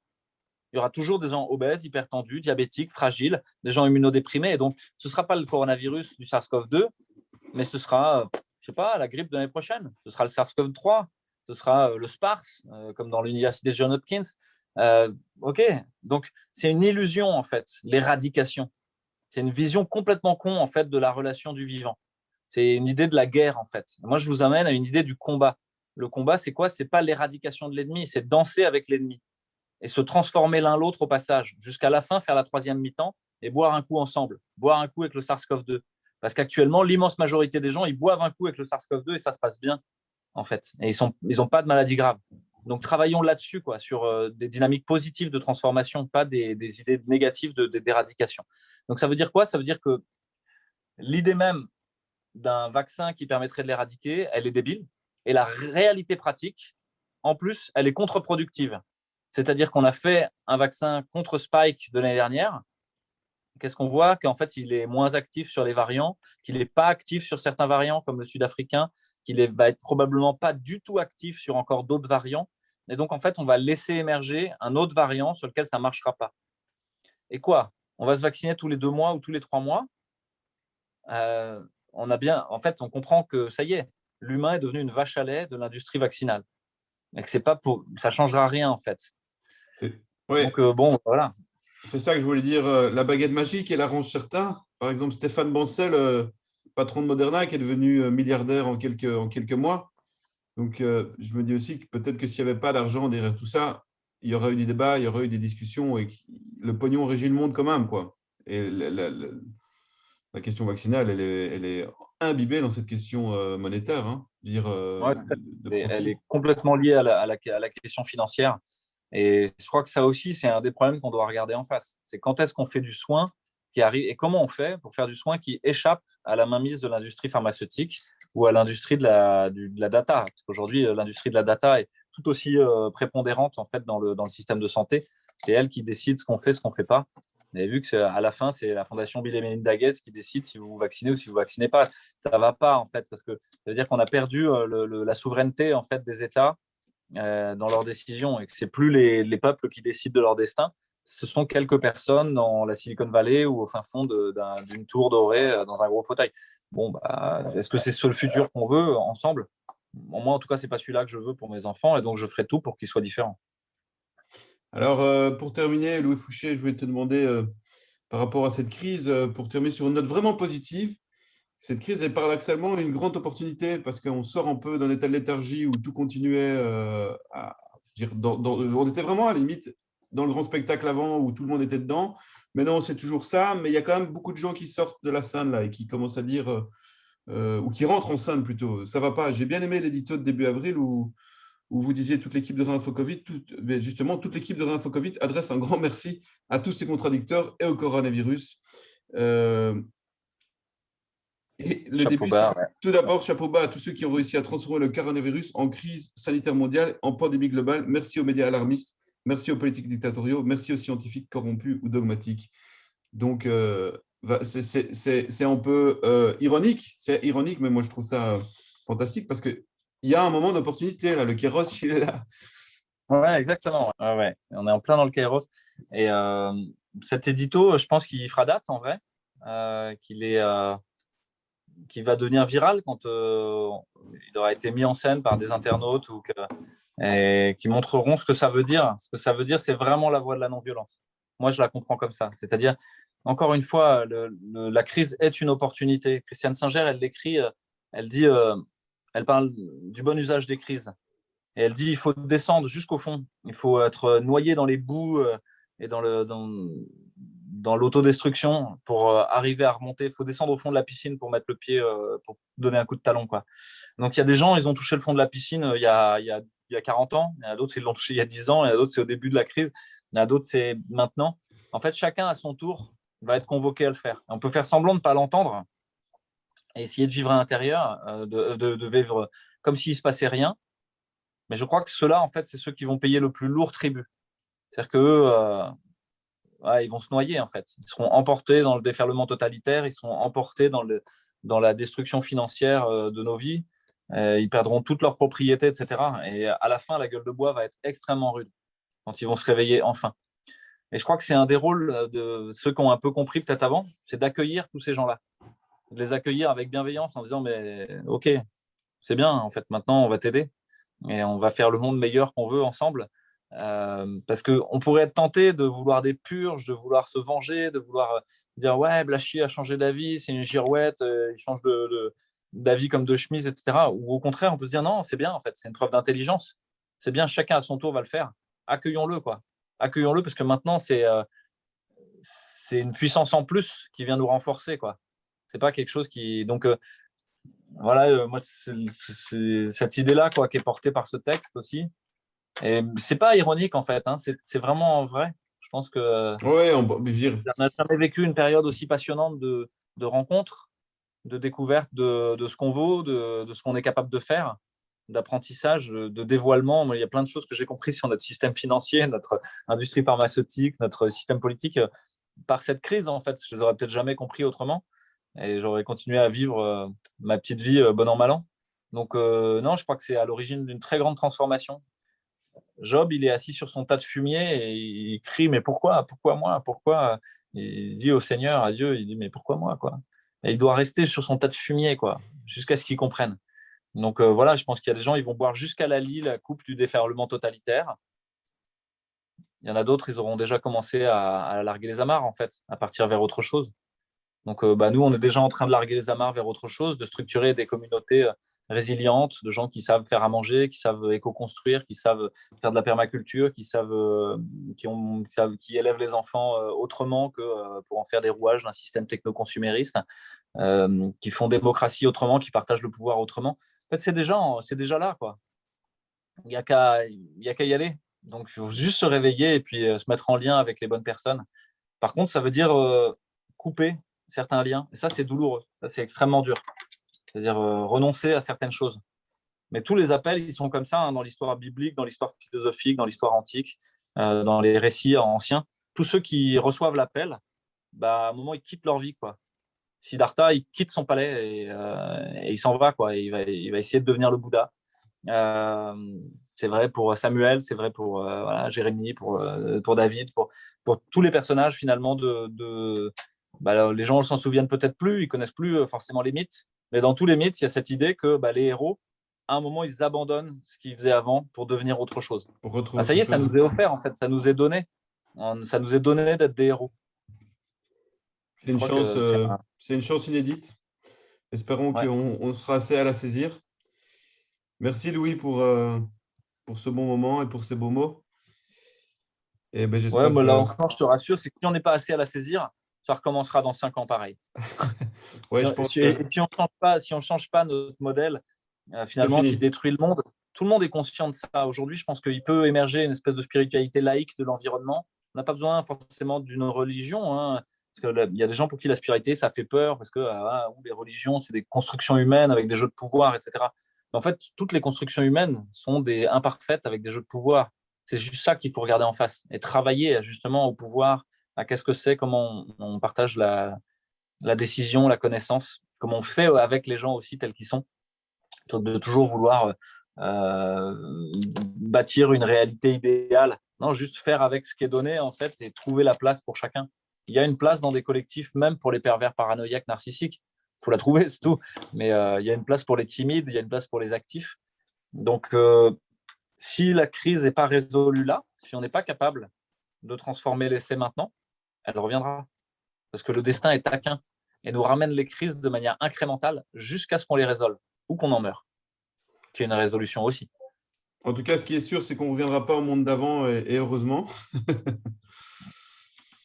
Il y aura toujours des gens obèses, hypertendus, diabétiques, fragiles, des gens immunodéprimés. Et donc, ce ne sera pas le coronavirus du SARS-CoV-2, mais ce sera, je sais pas, la grippe de l'année prochaine. Ce sera le SARS-CoV-3, ce sera le SPARS, comme dans l'université Johns Hopkins. OK, donc c'est une illusion, en fait, l'éradication. C'est une vision complètement con, en fait, de la relation du vivant. C'est une idée de la guerre, en fait. Moi, je vous amène à une idée du combat. Le combat, c'est quoi? C'est pas l'éradication de l'ennemi, c'est danser avec l'ennemi et se transformer l'un l'autre au passage, jusqu'à la fin, faire la troisième mi-temps et boire un coup ensemble, boire un coup avec le SARS-CoV-2. Parce qu'actuellement, l'immense majorité des gens, ils boivent un coup avec le SARS-CoV-2 et ça se passe bien, en fait. Et ils n'ont pas de maladie grave. Donc, travaillons là-dessus, quoi, sur des dynamiques positives de transformation, pas des idées négatives d'éradication. Donc, ça veut dire quoi? Ça veut dire que l'idée même d'un vaccin qui permettrait de l'éradiquer, elle est débile. Et la réalité pratique, en plus, elle est contre-productive. C'est-à-dire qu'on a fait un vaccin contre Spike de l'année dernière. Qu'est-ce qu'on voit? Qu'en fait, il est moins actif sur les variants, qu'il n'est pas actif sur certains variants comme le sud-africain, qu'il va être probablement pas du tout actif sur encore d'autres variants. Et donc, en fait, on va laisser émerger un autre variant sur lequel ça ne marchera pas. Et quoi? On va se vacciner tous les 2 mois ou tous les 3 mois. En fait, on comprend que ça y est, l'humain est devenu une vache à lait de l'industrie vaccinale. Et que ça ne changera rien, en fait. Oui, Donc, voilà. c'est ça que je voulais dire. La baguette magique, elle arrange certains. Par exemple, Stéphane Bancel, patron de Moderna, qui est devenu milliardaire en quelques mois. Donc, je me dis aussi que peut-être que s'il n'y avait pas d'argent derrière tout ça, il y aurait eu des débats, il y aurait eu des discussions et le pognon régit le monde quand même, quoi. Et la question vaccinale, elle est imbibée dans cette question monétaire, hein, dire, Ouais, de elle profit. est complètement liée à la question financière. Et je crois que ça aussi, c'est un des problèmes qu'on doit regarder en face. C'est quand est-ce qu'on fait du soin qui arrive et comment on fait pour faire du soin qui échappe à la mainmise de l'industrie pharmaceutique ou à l'industrie de la data. Parce qu'aujourd'hui, l'industrie de la data est tout aussi prépondérante en fait dans le système de santé. C'est elle qui décide ce qu'on fait, ce qu'on ne fait pas. Vous avez vu qu'à la fin, c'est la fondation Bill et Melinda Gates qui décide si vous vous vaccinez ou si vous ne vaccinez pas. Ça ne va pas, en fait, parce que ça veut dire qu'on a perdu la souveraineté en fait, des États dans leurs décisions et que ce n'est plus les peuples qui décident de leur destin. Ce sont quelques personnes dans la Silicon Valley ou au fin fond d'une tour dorée dans un gros fauteuil. Bon, est-ce que c'est le futur qu'on veut ensemble? Moi, en tout cas, ce n'est pas celui-là que je veux pour mes enfants et donc je ferai tout pour qu'ils soient différents. Alors, pour terminer, Louis Fouché, je voulais te demander, par rapport à cette crise, pour terminer sur une note vraiment positive, cette crise est paradoxalement une grande opportunité parce qu'on sort un peu d'un état de léthargie où tout continuait on était vraiment à la limite dans le grand spectacle avant où tout le monde était dedans. Maintenant, c'est toujours ça, mais il y a quand même beaucoup de gens qui sortent de la scène là et qui commencent à dire, ou qui rentrent en scène plutôt, ça va pas. J'ai bien aimé l'édito de début avril où où vous disiez toute l'équipe de Réinfo Covid, mais justement, toute l'équipe de Réinfo Covid adresse un grand merci à tous ces contradicteurs et au coronavirus. Et le Chapeau début, bas, ouais. tout d'abord, chapeau bas à tous ceux qui ont réussi à transformer le coronavirus en crise sanitaire mondiale, en pandémie globale. Merci aux médias alarmistes, merci aux politiques dictatoriaux, merci aux scientifiques corrompus ou dogmatiques. Donc, c'est un peu ironique, c'est ironique, mais moi je trouve ça fantastique parce qu'il y a un moment d'opportunité, là, le Kéros, il est là. Ouais, exactement. Ouais, ouais. On est en plein dans le Kairos. Et cet édito, je pense qu'il fera date en vrai, qu'il va devenir viral quand il aura été mis en scène par des internautes et qui montreront ce que ça veut dire. Ce que ça veut dire, c'est vraiment la voie de la non-violence. Moi, je la comprends comme ça. C'est-à-dire, encore une fois, la crise est une opportunité. Christiane Singer, elle l'écrit, elle dit, elle parle du bon usage des crises. Et elle dit il faut descendre jusqu'au fond. Il faut être noyé dans les boues et dans l'autodestruction pour arriver à remonter. Il faut descendre au fond de la piscine pour mettre le pied, pour donner un coup de talon, quoi. Donc, il y a des gens, ils ont touché le fond de la piscine il y a 40 ans. Il y en a d'autres, ils l'ont touché il y a 10 ans. Il y en a d'autres, c'est au début de la crise. Il y en a d'autres, c'est maintenant. En fait, chacun à son tour va être convoqué à le faire. On peut faire semblant de ne pas l'entendre et essayer de vivre à l'intérieur, de vivre comme s'il ne se passait rien. Mais je crois que ceux-là, en fait, c'est ceux qui vont payer le plus lourd tribut. C'est-à-dire qu'eux, ils vont se noyer, en fait. Ils seront emportés dans le déferlement totalitaire, ils seront emportés dans la destruction financière de nos vies. Ils perdront toutes leurs propriétés, etc. Et à la fin, la gueule de bois va être extrêmement rude quand ils vont se réveiller enfin. Et je crois que c'est un des rôles de ceux qui ont un peu compris peut-être avant, c'est d'accueillir tous ces gens-là. De les accueillir avec bienveillance en disant, mais ok, c'est bien, en fait, maintenant, on va t'aider. Et on va faire le monde meilleur qu'on veut ensemble. Parce qu'on pourrait être tenté de vouloir des purges, de vouloir se venger, de vouloir dire ouais, Blachi a changé d'avis, c'est une girouette, il change d'avis comme de chemise, etc. Ou au contraire, on peut se dire non, c'est bien, en fait, c'est une preuve d'intelligence. C'est bien, chacun à son tour va le faire. Accueillons-le, quoi. Accueillons-le parce que maintenant, c'est une puissance en plus qui vient nous renforcer, quoi. C'est pas quelque chose qui. Donc, voilà, moi, c'est cette idée-là quoi, qui est portée par ce texte aussi. Et c'est pas ironique en fait, hein, c'est vraiment vrai. Je pense que Ouais, on n'a jamais vécu une période aussi passionnante de rencontres, de découverte de ce qu'on vaut, de ce qu'on est capable de faire, d'apprentissage, de dévoilement. Il y a plein de choses que j'ai compris sur notre système financier, notre industrie pharmaceutique, notre système politique par cette crise en fait. Je les aurais peut-être jamais compris autrement et j'aurais continué à vivre ma petite vie bon an mal an. Donc non, je crois que c'est à l'origine d'une très grande transformation. Job, il est assis sur son tas de fumier et il crie mais pourquoi moi, pourquoi? Il dit au Seigneur, à Dieu, il dit mais pourquoi moi quoi? Et il doit rester sur son tas de fumier quoi, jusqu'à ce qu'il comprenne. Donc voilà, je pense qu'il y a des gens, ils vont boire jusqu'à la lie la coupe du déferlement totalitaire. Il y en a d'autres, ils auront déjà commencé à larguer les amarres en fait, à partir vers autre chose. Donc, nous, on est déjà en train de larguer les amarres vers autre chose, de structurer des communautés résilientes, de gens qui savent faire à manger, qui savent éco-construire, qui savent faire de la permaculture, qui élèvent les enfants autrement que pour en faire des rouages d'un système techno-consumériste, qui font démocratie autrement, qui partagent le pouvoir autrement. En fait, c'est déjà là, quoi. Il n'y a qu'à y aller. Donc, il faut juste se réveiller et puis se mettre en lien avec les bonnes personnes. Par contre, ça veut dire couper certains liens. Et ça, c'est douloureux. Ça, c'est extrêmement dur. C'est-à-dire renoncer à certaines choses. Mais tous les appels, ils sont comme ça hein, dans l'histoire biblique, dans l'histoire philosophique, dans l'histoire antique, dans les récits anciens. Tous ceux qui reçoivent l'appel, bah, à un moment, ils quittent leur vie, quoi. Siddhartha, il quitte son palais et il s'en va, quoi. Il va essayer de devenir le Bouddha. C'est vrai pour Samuel, c'est vrai pour voilà, Jérémie, pour David, pour tous les personnages finalement bah, les gens ne s'en souviennent peut-être plus, ils connaissent plus forcément les mythes, mais dans tous les mythes, il y a cette idée que bah, les héros, à un moment, ils abandonnent ce qu'ils faisaient avant pour devenir autre chose. pour retrouver Bah, ça autre y est, ça chose. nous est offert en fait, ça nous est donné. Ça nous est donné d'être des héros. C'est Je une crois chance, que c'est un... c'est une chance inédite. Espérons ouais. qu'on sera assez à la saisir. Merci Louis pour ce bon moment et pour ces beaux mots. Et ben, Ouais, j'espère mais là que. encore, je te rassure, c'est que si on n'est pas assez à la saisir, ça recommencera dans 5 ans pareil. Ouais, je pense que Et si on change pas notre modèle, c'est finalement, qui fini. détruit le monde, tout le monde est conscient de ça. Aujourd'hui, je pense qu'il peut émerger une espèce de spiritualité laïque de l'environnement. On n'a pas besoin forcément d'une religion, hein, parce qu'il y a des gens pour qui la spiritualité, ça fait peur, parce que les religions, c'est des constructions humaines avec des jeux de pouvoir, etc. Mais en fait, toutes les constructions humaines sont des imparfaites avec des jeux de pouvoir. C'est juste ça qu'il faut regarder en face et travailler justement au pouvoir, à qu'est-ce que c'est, comment on partage la décision, la connaissance, comment on fait avec les gens aussi tels qu'ils sont, plutôt que de toujours vouloir bâtir une réalité idéale. Non, juste faire avec ce qui est donné en fait et trouver la place pour chacun. Il y a une place dans des collectifs, même pour les pervers paranoïaques narcissiques. Il faut la trouver, c'est tout. Mais il y a une place pour les timides, il y a une place pour les actifs. Donc, si la crise n'est pas résolue là, si on n'est pas capable de transformer l'essai maintenant, elle reviendra. Parce que le destin est taquin et nous ramène les crises de manière incrémentale jusqu'à ce qu'on les résolve ou qu'on en meure, qui est une résolution aussi. En tout cas, ce qui est sûr, c'est qu'on ne reviendra pas au monde d'avant, et heureusement.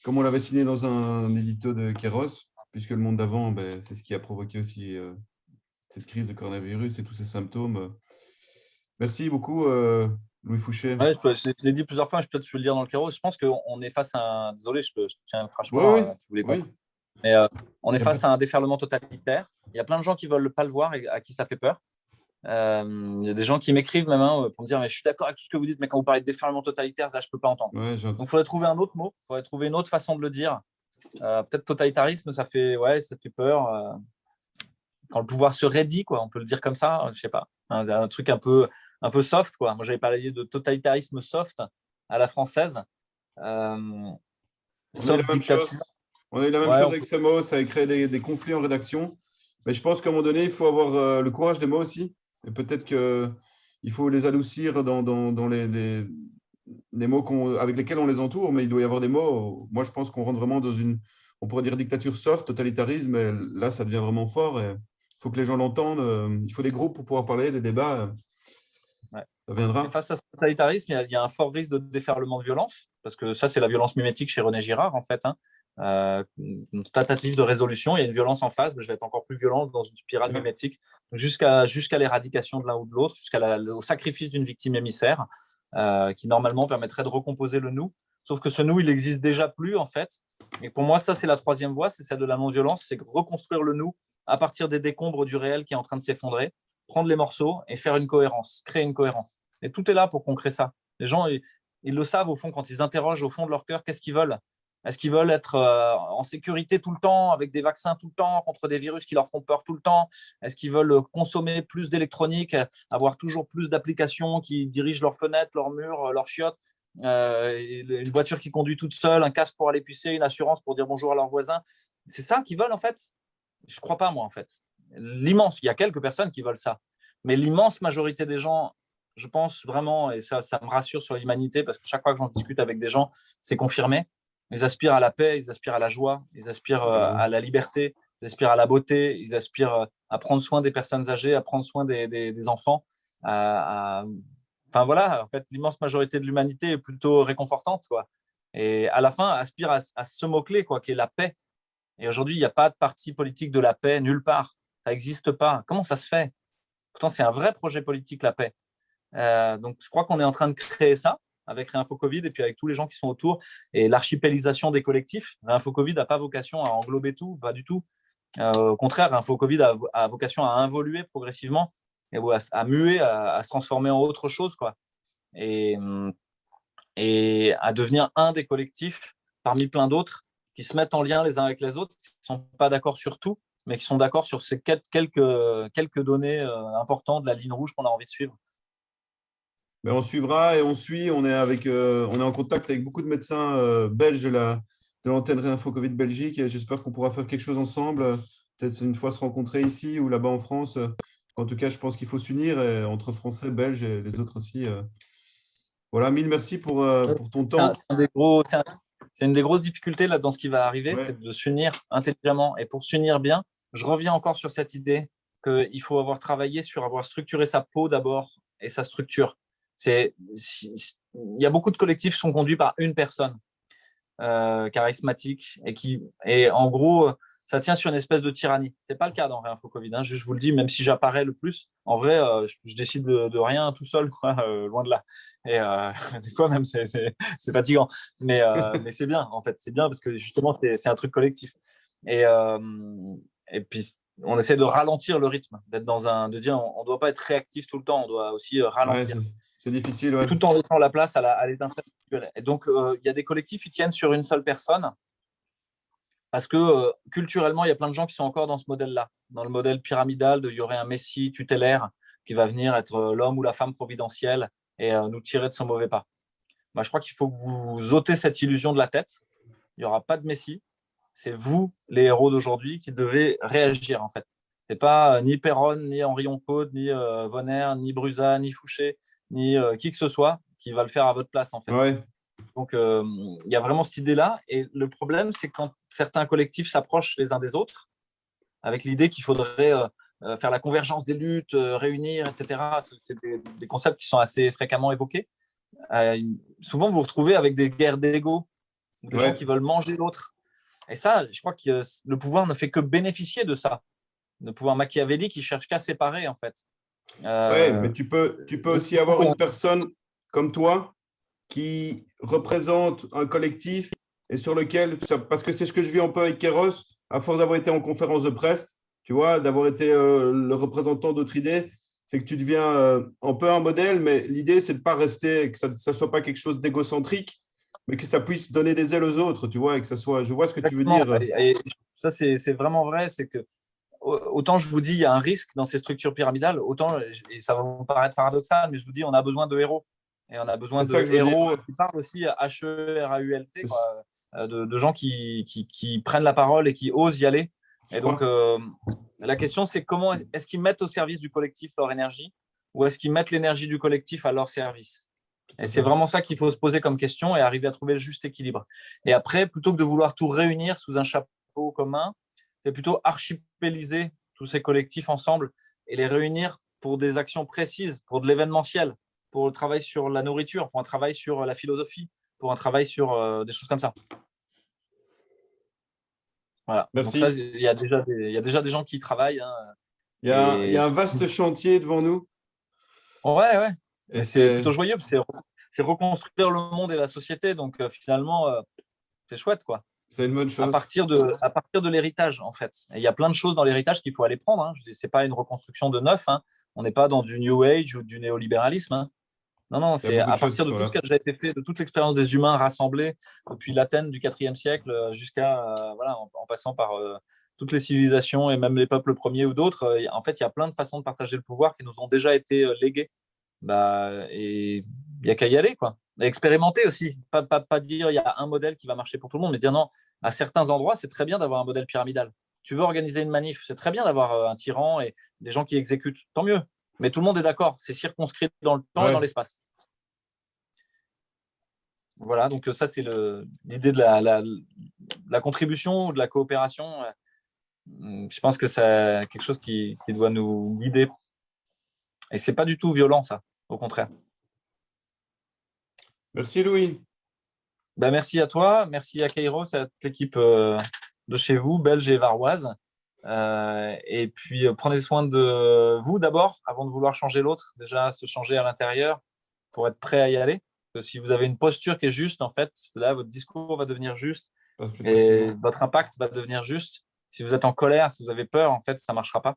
Comme on l'avait signé dans un édito de Kéros, puisque le monde d'avant, ben, c'est ce qui a provoqué aussi cette crise de coronavirus et tous ces symptômes. Merci beaucoup, Louis Fouché. Ouais, je l'ai dit plusieurs fois, peut-être je peux le dire dans le Kéros. Je pense qu'on est face à un. Désolé, je tiens un Oui, crachoir, oui, tu voulais oui. comprendre. Mais on est face à un déferlement totalitaire. Il y a plein de gens qui ne veulent pas le voir et à qui ça fait peur. Il y a des gens qui m'écrivent même pour me dire mais je suis d'accord avec tout ce que vous dites, mais quand vous parlez de déferlement totalitaire, là, je ne peux pas entendre. Ouais, Donc, il faudrait trouver un autre mot, il faudrait trouver une autre façon de le dire. Peut-être totalitarisme, ça fait peur. Quand le pouvoir se raidit, quoi, on peut le dire comme ça, je sais pas. Un truc un peu soft, quoi. Moi, j'avais parlé de totalitarisme soft à la française. on a eu la Soft même dictature. chose. On a eu la même chose avec ces mots, ça a créé des conflits en rédaction. Mais je pense qu'à un moment donné, il faut avoir le courage des mots aussi. Et peut-être qu'il faut les adoucir dans les mots avec lesquels on les entoure, mais il doit y avoir des mots. Moi, je pense qu'on rentre vraiment dans on pourrait dire dictature soft, totalitarisme, et là, ça devient vraiment fort. Il faut que les gens l'entendent. Il faut des groupes pour pouvoir parler, des débats. Ouais. Ça viendra. Et face à ce totalitarisme, il y a un fort risque de déferlement de violence, parce que ça, c'est la violence mimétique chez René Girard, en fait. Une tentative de résolution, il y a une violence en face, mais je vais être encore plus violent dans une spirale mimétique, jusqu'à l'éradication de l'un ou de l'autre, au sacrifice d'une victime émissaire, qui normalement permettrait de recomposer le nous. Sauf que ce nous, il n'existe déjà plus, en fait. Et pour moi, ça, c'est la troisième voie, c'est celle de la non-violence, c'est reconstruire le nous à partir des décombres du réel qui est en train de s'effondrer, prendre les morceaux et faire une cohérence, créer une cohérence. Et tout est là pour qu'on crée ça. Les gens, ils le savent au fond, quand ils interrogent au fond de leur cœur, qu'est-ce qu'ils veulent? Est-ce qu'ils veulent être en sécurité tout le temps, avec des vaccins tout le temps, contre des virus qui leur font peur tout le temps? Est-ce qu'ils veulent consommer plus d'électronique, avoir toujours plus d'applications qui dirigent leurs fenêtres, leurs murs, leurs chiottes, une voiture qui conduit toute seule, un casque pour aller pisser, une assurance pour dire bonjour à leurs voisins? C'est ça qu'ils veulent, en fait? Je ne crois pas, moi, en fait. Il y a quelques personnes qui veulent ça. Mais l'immense majorité des gens, je pense vraiment, et ça me rassure sur l'humanité, parce que chaque fois que j'en discute avec des gens, c'est confirmé. Ils aspirent à la paix, ils aspirent à la joie, ils aspirent à la liberté, ils aspirent à la beauté, ils aspirent à prendre soin des personnes âgées, à prendre soin des enfants. Enfin voilà, en fait, l'immense majorité de l'humanité est plutôt réconfortante, quoi. Et à la fin, aspire à ce mot-clé, quoi, qui est la paix. Et aujourd'hui, il n'y a pas de parti politique de la paix nulle part. Ça n'existe pas. Comment ça se fait? Pourtant, c'est un vrai projet politique, la paix. Donc, je crois qu'on est en train de créer ça avec Réinfo Covid et puis avec tous les gens qui sont autour et l'archipélisation des collectifs. Réinfo Covid n'a pas vocation à englober tout, pas du tout. Au contraire, Réinfo Covid a vocation à involuer progressivement et à muer, à se transformer en autre chose, quoi. Et, et à devenir un des collectifs parmi plein d'autres qui se mettent en lien les uns avec les autres, qui ne sont pas d'accord sur tout, mais qui sont d'accord sur ces quelques données importantes de la ligne rouge qu'on a envie de suivre. Mais on suivra et on suit. On est en contact avec beaucoup de médecins belges de l'antenne Réinfo Covid Belgique. Et j'espère qu'on pourra faire quelque chose ensemble. Peut-être une fois se rencontrer ici ou là-bas en France. En tout cas, je pense qu'il faut s'unir entre Français, Belges et les autres aussi. Voilà, mille merci pour ton temps. C'est une des grosses difficultés là, dans ce qui va arriver, Ouais. c'est de s'unir intelligemment. Et pour s'unir bien, je reviens encore sur cette idée qu'il faut avoir travaillé sur avoir structuré sa peau d'abord et sa structure. Il y a beaucoup de collectifs qui sont conduits par une personne charismatique et en gros, ça tient sur une espèce de tyrannie. Ce n'est pas le cas dans Réinfo Covid. Hein. Je vous le dis, même si j'apparais le plus, en vrai, je décide de rien tout seul, quoi, loin de là. Et des fois même, c'est fatigant. Mais c'est bien, en fait. C'est bien parce que justement, c'est un truc collectif. Et, et puis, on essaie de ralentir le rythme, de dire on ne doit pas être réactif tout le temps, on doit aussi ralentir. Ouais, c'est difficile, ouais. Tout en laissant la place à l'étincelle individuelle. Et donc, il y a des collectifs qui tiennent sur une seule personne parce que culturellement, il y a plein de gens qui sont encore dans ce modèle-là, dans le modèle pyramidal il y aurait un messie tutélaire qui va venir être l'homme ou la femme providentielle et nous tirer de son mauvais pas. Bah, je crois qu'il faut que vous ôtez cette illusion de la tête. Il n'y aura pas de messie. C'est vous, les héros d'aujourd'hui, qui devez réagir, en fait. Ce n'est pas ni Perron, ni Henri Oncourt, ni Vonner, ni Brusa, ni Fouché, ni qui que ce soit qui va le faire à votre place, en fait. Ouais. Donc, il y a vraiment cette idée-là. Et le problème, c'est quand certains collectifs s'approchent les uns des autres, avec l'idée qu'il faudrait faire la convergence des luttes, réunir, etc. C'est des concepts qui sont assez fréquemment évoqués. Souvent, vous vous retrouvez avec des guerres d'ego, ou des gens qui veulent manger l'autre. Et ça, je crois que le pouvoir ne fait que bénéficier de ça. Le pouvoir machiavélique, il cherche qu'à séparer, en fait. Oui, mais tu peux aussi avoir une personne comme toi qui représente un collectif et sur lequel, parce que c'est ce que je vis un peu avec Kéros, à force d'avoir été en conférence de presse, tu vois, d'avoir été le représentant d'autres idées, c'est que tu deviens un peu un modèle, mais l'idée, c'est de ne pas rester, que ça ne soit pas quelque chose d'égocentrique, mais que ça puisse donner des ailes aux autres, tu vois, et que ça soit, je vois ce que tu veux dire. Et ça, c'est vraiment vrai, c'est que autant je vous dis, il y a un risque dans ces structures pyramidales, autant, et ça va vous paraître paradoxal, mais je vous dis, on a besoin de héros. Et on a besoin de héros qui parlent aussi H-E-R-A-U-L-T, de gens qui prennent la parole et qui osent y aller. Et donc, la question, c'est comment est-ce qu'ils mettent au service du collectif leur énergie ou est-ce qu'ils mettent l'énergie du collectif à leur service? Et c'est vraiment ça qu'il faut se poser comme question et arriver à trouver le juste équilibre. Et après, plutôt que de vouloir tout réunir sous un chapeau commun, c'est plutôt archipéliser tous ces collectifs ensemble et les réunir pour des actions précises, pour de l'événementiel, pour le travail sur la nourriture, pour un travail sur la philosophie, pour un travail sur des choses comme ça. Voilà. Merci. Donc ça, il y a déjà des gens qui y travaillent. Hein, il y a un vaste chantier devant nous. Ouais. Et c'est plutôt joyeux, c'est reconstruire le monde et la société. Donc finalement, c'est chouette, quoi. C'est une bonne chose. À partir de l'héritage, en fait. Et il y a plein de choses dans l'héritage qu'il faut aller prendre. Hein. Ce n'est pas une reconstruction de neuf. Hein. On n'est pas dans du New Age ou du néolibéralisme. Hein. Non, c'est à partir de tout ce qui a déjà été fait, de toute l'expérience des humains rassemblés depuis l'Athènes du IVe siècle jusqu'à, en passant par toutes les civilisations et même les peuples premiers ou d'autres. En fait, il y a plein de façons de partager le pouvoir qui nous ont déjà été léguées. Et il n'y a qu'à y aller, quoi. Et expérimenter aussi. Pas dire il y a un modèle qui va marcher pour tout le monde, mais dire non, à certains endroits, c'est très bien d'avoir un modèle pyramidal. Tu veux organiser une manif, c'est très bien d'avoir un tyran et des gens qui exécutent, tant mieux. Mais tout le monde est d'accord, c'est circonscrit dans le temps et dans l'espace. Voilà, donc ça, c'est l'idée de la contribution ou de la coopération. Je pense que c'est quelque chose qui doit nous guider. Et ce n'est pas du tout violent, ça, au contraire. Merci, Louis. Merci à toi, merci à Kairos, à toute l'équipe de chez vous, belge et varoise. Et puis, prenez soin de vous d'abord, avant de vouloir changer l'autre. Déjà, se changer à l'intérieur pour être prêt à y aller. Parce que si vous avez une posture qui est juste, en fait, là, votre discours va devenir juste et votre impact va devenir juste. Si vous êtes en colère, si vous avez peur, en fait, ça ne marchera pas.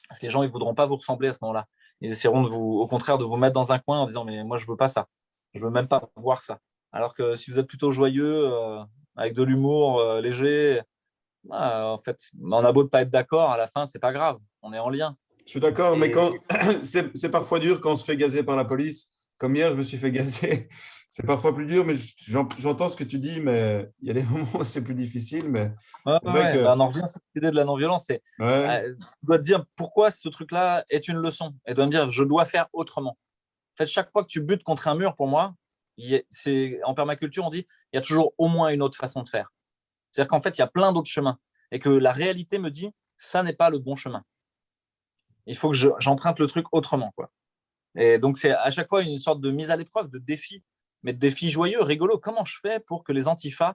Parce que les gens, ils ne voudront pas vous ressembler à ce moment-là. Ils essaieront au contraire, de vous mettre dans un coin en disant « mais moi, je ne veux pas ça. Je ne veux même pas voir ça. » Alors que si vous êtes plutôt joyeux, avec de l'humour léger, en fait, on a beau ne pas être d'accord, à la fin, c'est pas grave. On est en lien. Je suis d'accord, mais c'est parfois dur quand on se fait gazer par la police. Comme hier, je me suis fait gazer. C'est parfois plus dur, mais j'entends ce que tu dis, mais il y a des moments où c'est plus difficile. Mais on en revient à cette idée de la non-violence. Tu dois te dire pourquoi ce truc-là est une leçon. Et dois me dire, je dois faire autrement. En fait, chaque fois que tu butes contre un mur, pour moi, en permaculture, on dit il y a toujours au moins une autre façon de faire. C'est-à-dire qu'en fait, il y a plein d'autres chemins. Et que la réalité me dit, ça n'est pas le bon chemin. Il faut que j'emprunte le truc autrement, quoi. Et donc, c'est à chaque fois une sorte de mise à l'épreuve, de défi, mais de défi joyeux, rigolo. Comment je fais pour que les antifas,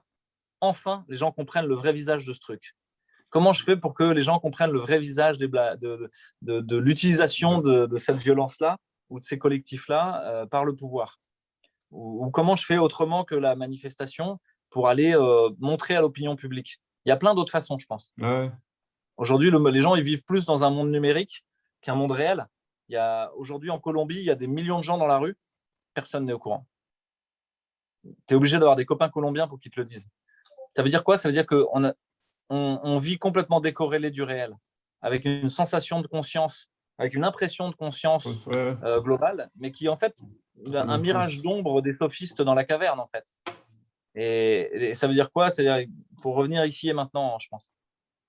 enfin, les gens comprennent le vrai visage de ce truc? Comment je fais pour que les gens comprennent le vrai visage de l'utilisation de cette violence-là ou de ces collectifs-là par le pouvoir? Ou comment je fais autrement que la manifestation pour aller montrer à l'opinion publique? Il y a plein d'autres façons, je pense. Ouais. Aujourd'hui, les gens ils vivent plus dans un monde numérique qu'un monde réel. Aujourd'hui, en Colombie, il y a des millions de gens dans la rue, personne n'est au courant. Tu es obligé d'avoir des copains colombiens pour qu'ils te le disent. Ça veut dire quoi? Ça veut dire qu'on vit complètement décorrélé du réel, avec une sensation de conscience, avec une impression de conscience Ouais. globale, mais qui est en fait un Totalement mirage fausse. d'ombre des sophistes dans la caverne, en fait. Et ça veut dire quoi? C'est-à-dire qu'il faut revenir ici et maintenant, je pense.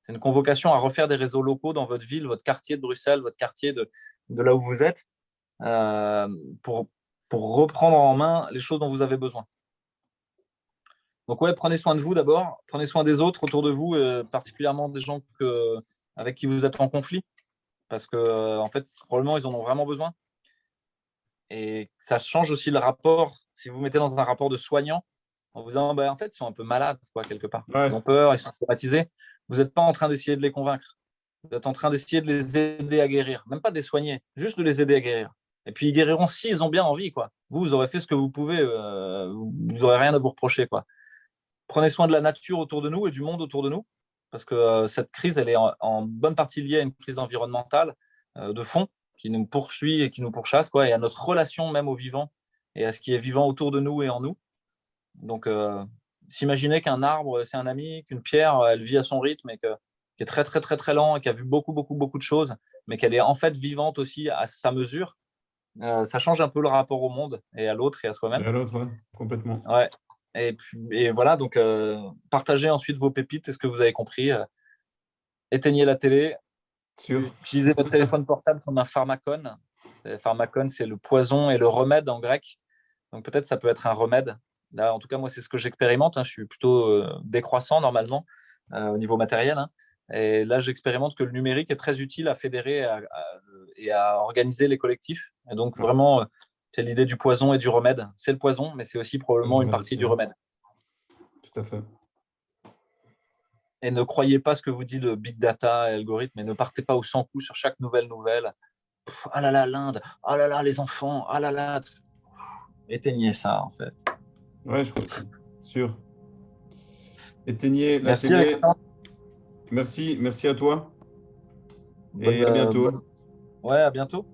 C'est une convocation à refaire des réseaux locaux dans votre ville, votre quartier de Bruxelles, votre quartier de là où vous êtes, euh, pour, pour reprendre en main les choses dont vous avez besoin. Donc ouais, prenez soin de vous d'abord, prenez soin des autres autour de vous, particulièrement des gens avec qui vous êtes en conflit, parce que en fait, probablement, ils en ont vraiment besoin. Et ça change aussi le rapport, si vous vous mettez dans un rapport de soignant, en vous disant, en fait, ils sont un peu malades, quoi, quelque part. Ils Ouais. ont peur, ils sont traumatisés. Vous n'êtes pas en train d'essayer de les convaincre. Vous êtes en train d'essayer de les aider à guérir. Même pas de les soigner, juste de les aider à guérir. Et puis, ils guériront s'ils ont bien envie, quoi. Vous aurez fait ce que vous pouvez, vous n'aurez rien à vous reprocher, quoi. Prenez soin de la nature autour de nous et du monde autour de nous, parce que cette crise, elle est en bonne partie liée à une crise environnementale de fond qui nous poursuit et qui nous pourchasse, quoi, et à notre relation même au vivant et à ce qui est vivant autour de nous et en nous. Donc, s'imaginer qu'un arbre, c'est un ami, qu'une pierre, elle vit à son rythme et qui est très, très, très, très lent et qui a vu beaucoup, beaucoup, beaucoup de choses, mais qu'elle est en fait vivante aussi à sa mesure, ça change un peu le rapport au monde et à l'autre et à Et soi-même. à l'autre, ouais, complètement. Ouais. Et voilà, donc partagez ensuite vos pépites et ce que vous avez compris. Éteignez la télé, Sûr. utilisez votre téléphone portable comme un pharmacone. Pharmacone, c'est le poison et le remède en grec. Donc peut-être ça peut être un remède. Là, en tout cas, moi, c'est ce que j'expérimente, hein. Je suis plutôt décroissant normalement au niveau matériel, hein. Et là, j'expérimente que le numérique est très utile à fédérer et à organiser les collectifs. Et donc Ouais, vraiment, c'est l'idée du poison et du remède. C'est le poison, mais c'est aussi c'est le probablement une remède partie aussi, du ouais. remède. Tout à fait. Et ne croyez pas ce que vous dit le big data et l'algorithme, et ne partez pas au 100 coups sur chaque nouvelle. Ah là là, l'Inde, ah là là, les enfants, ah là là. Éteignez ça, en fait. Ouais, je comprends. Sûr. Éteignez la Merci, télé. Alexandre. Merci à toi et à bientôt. Ouais, à bientôt.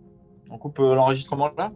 On coupe l'enregistrement là.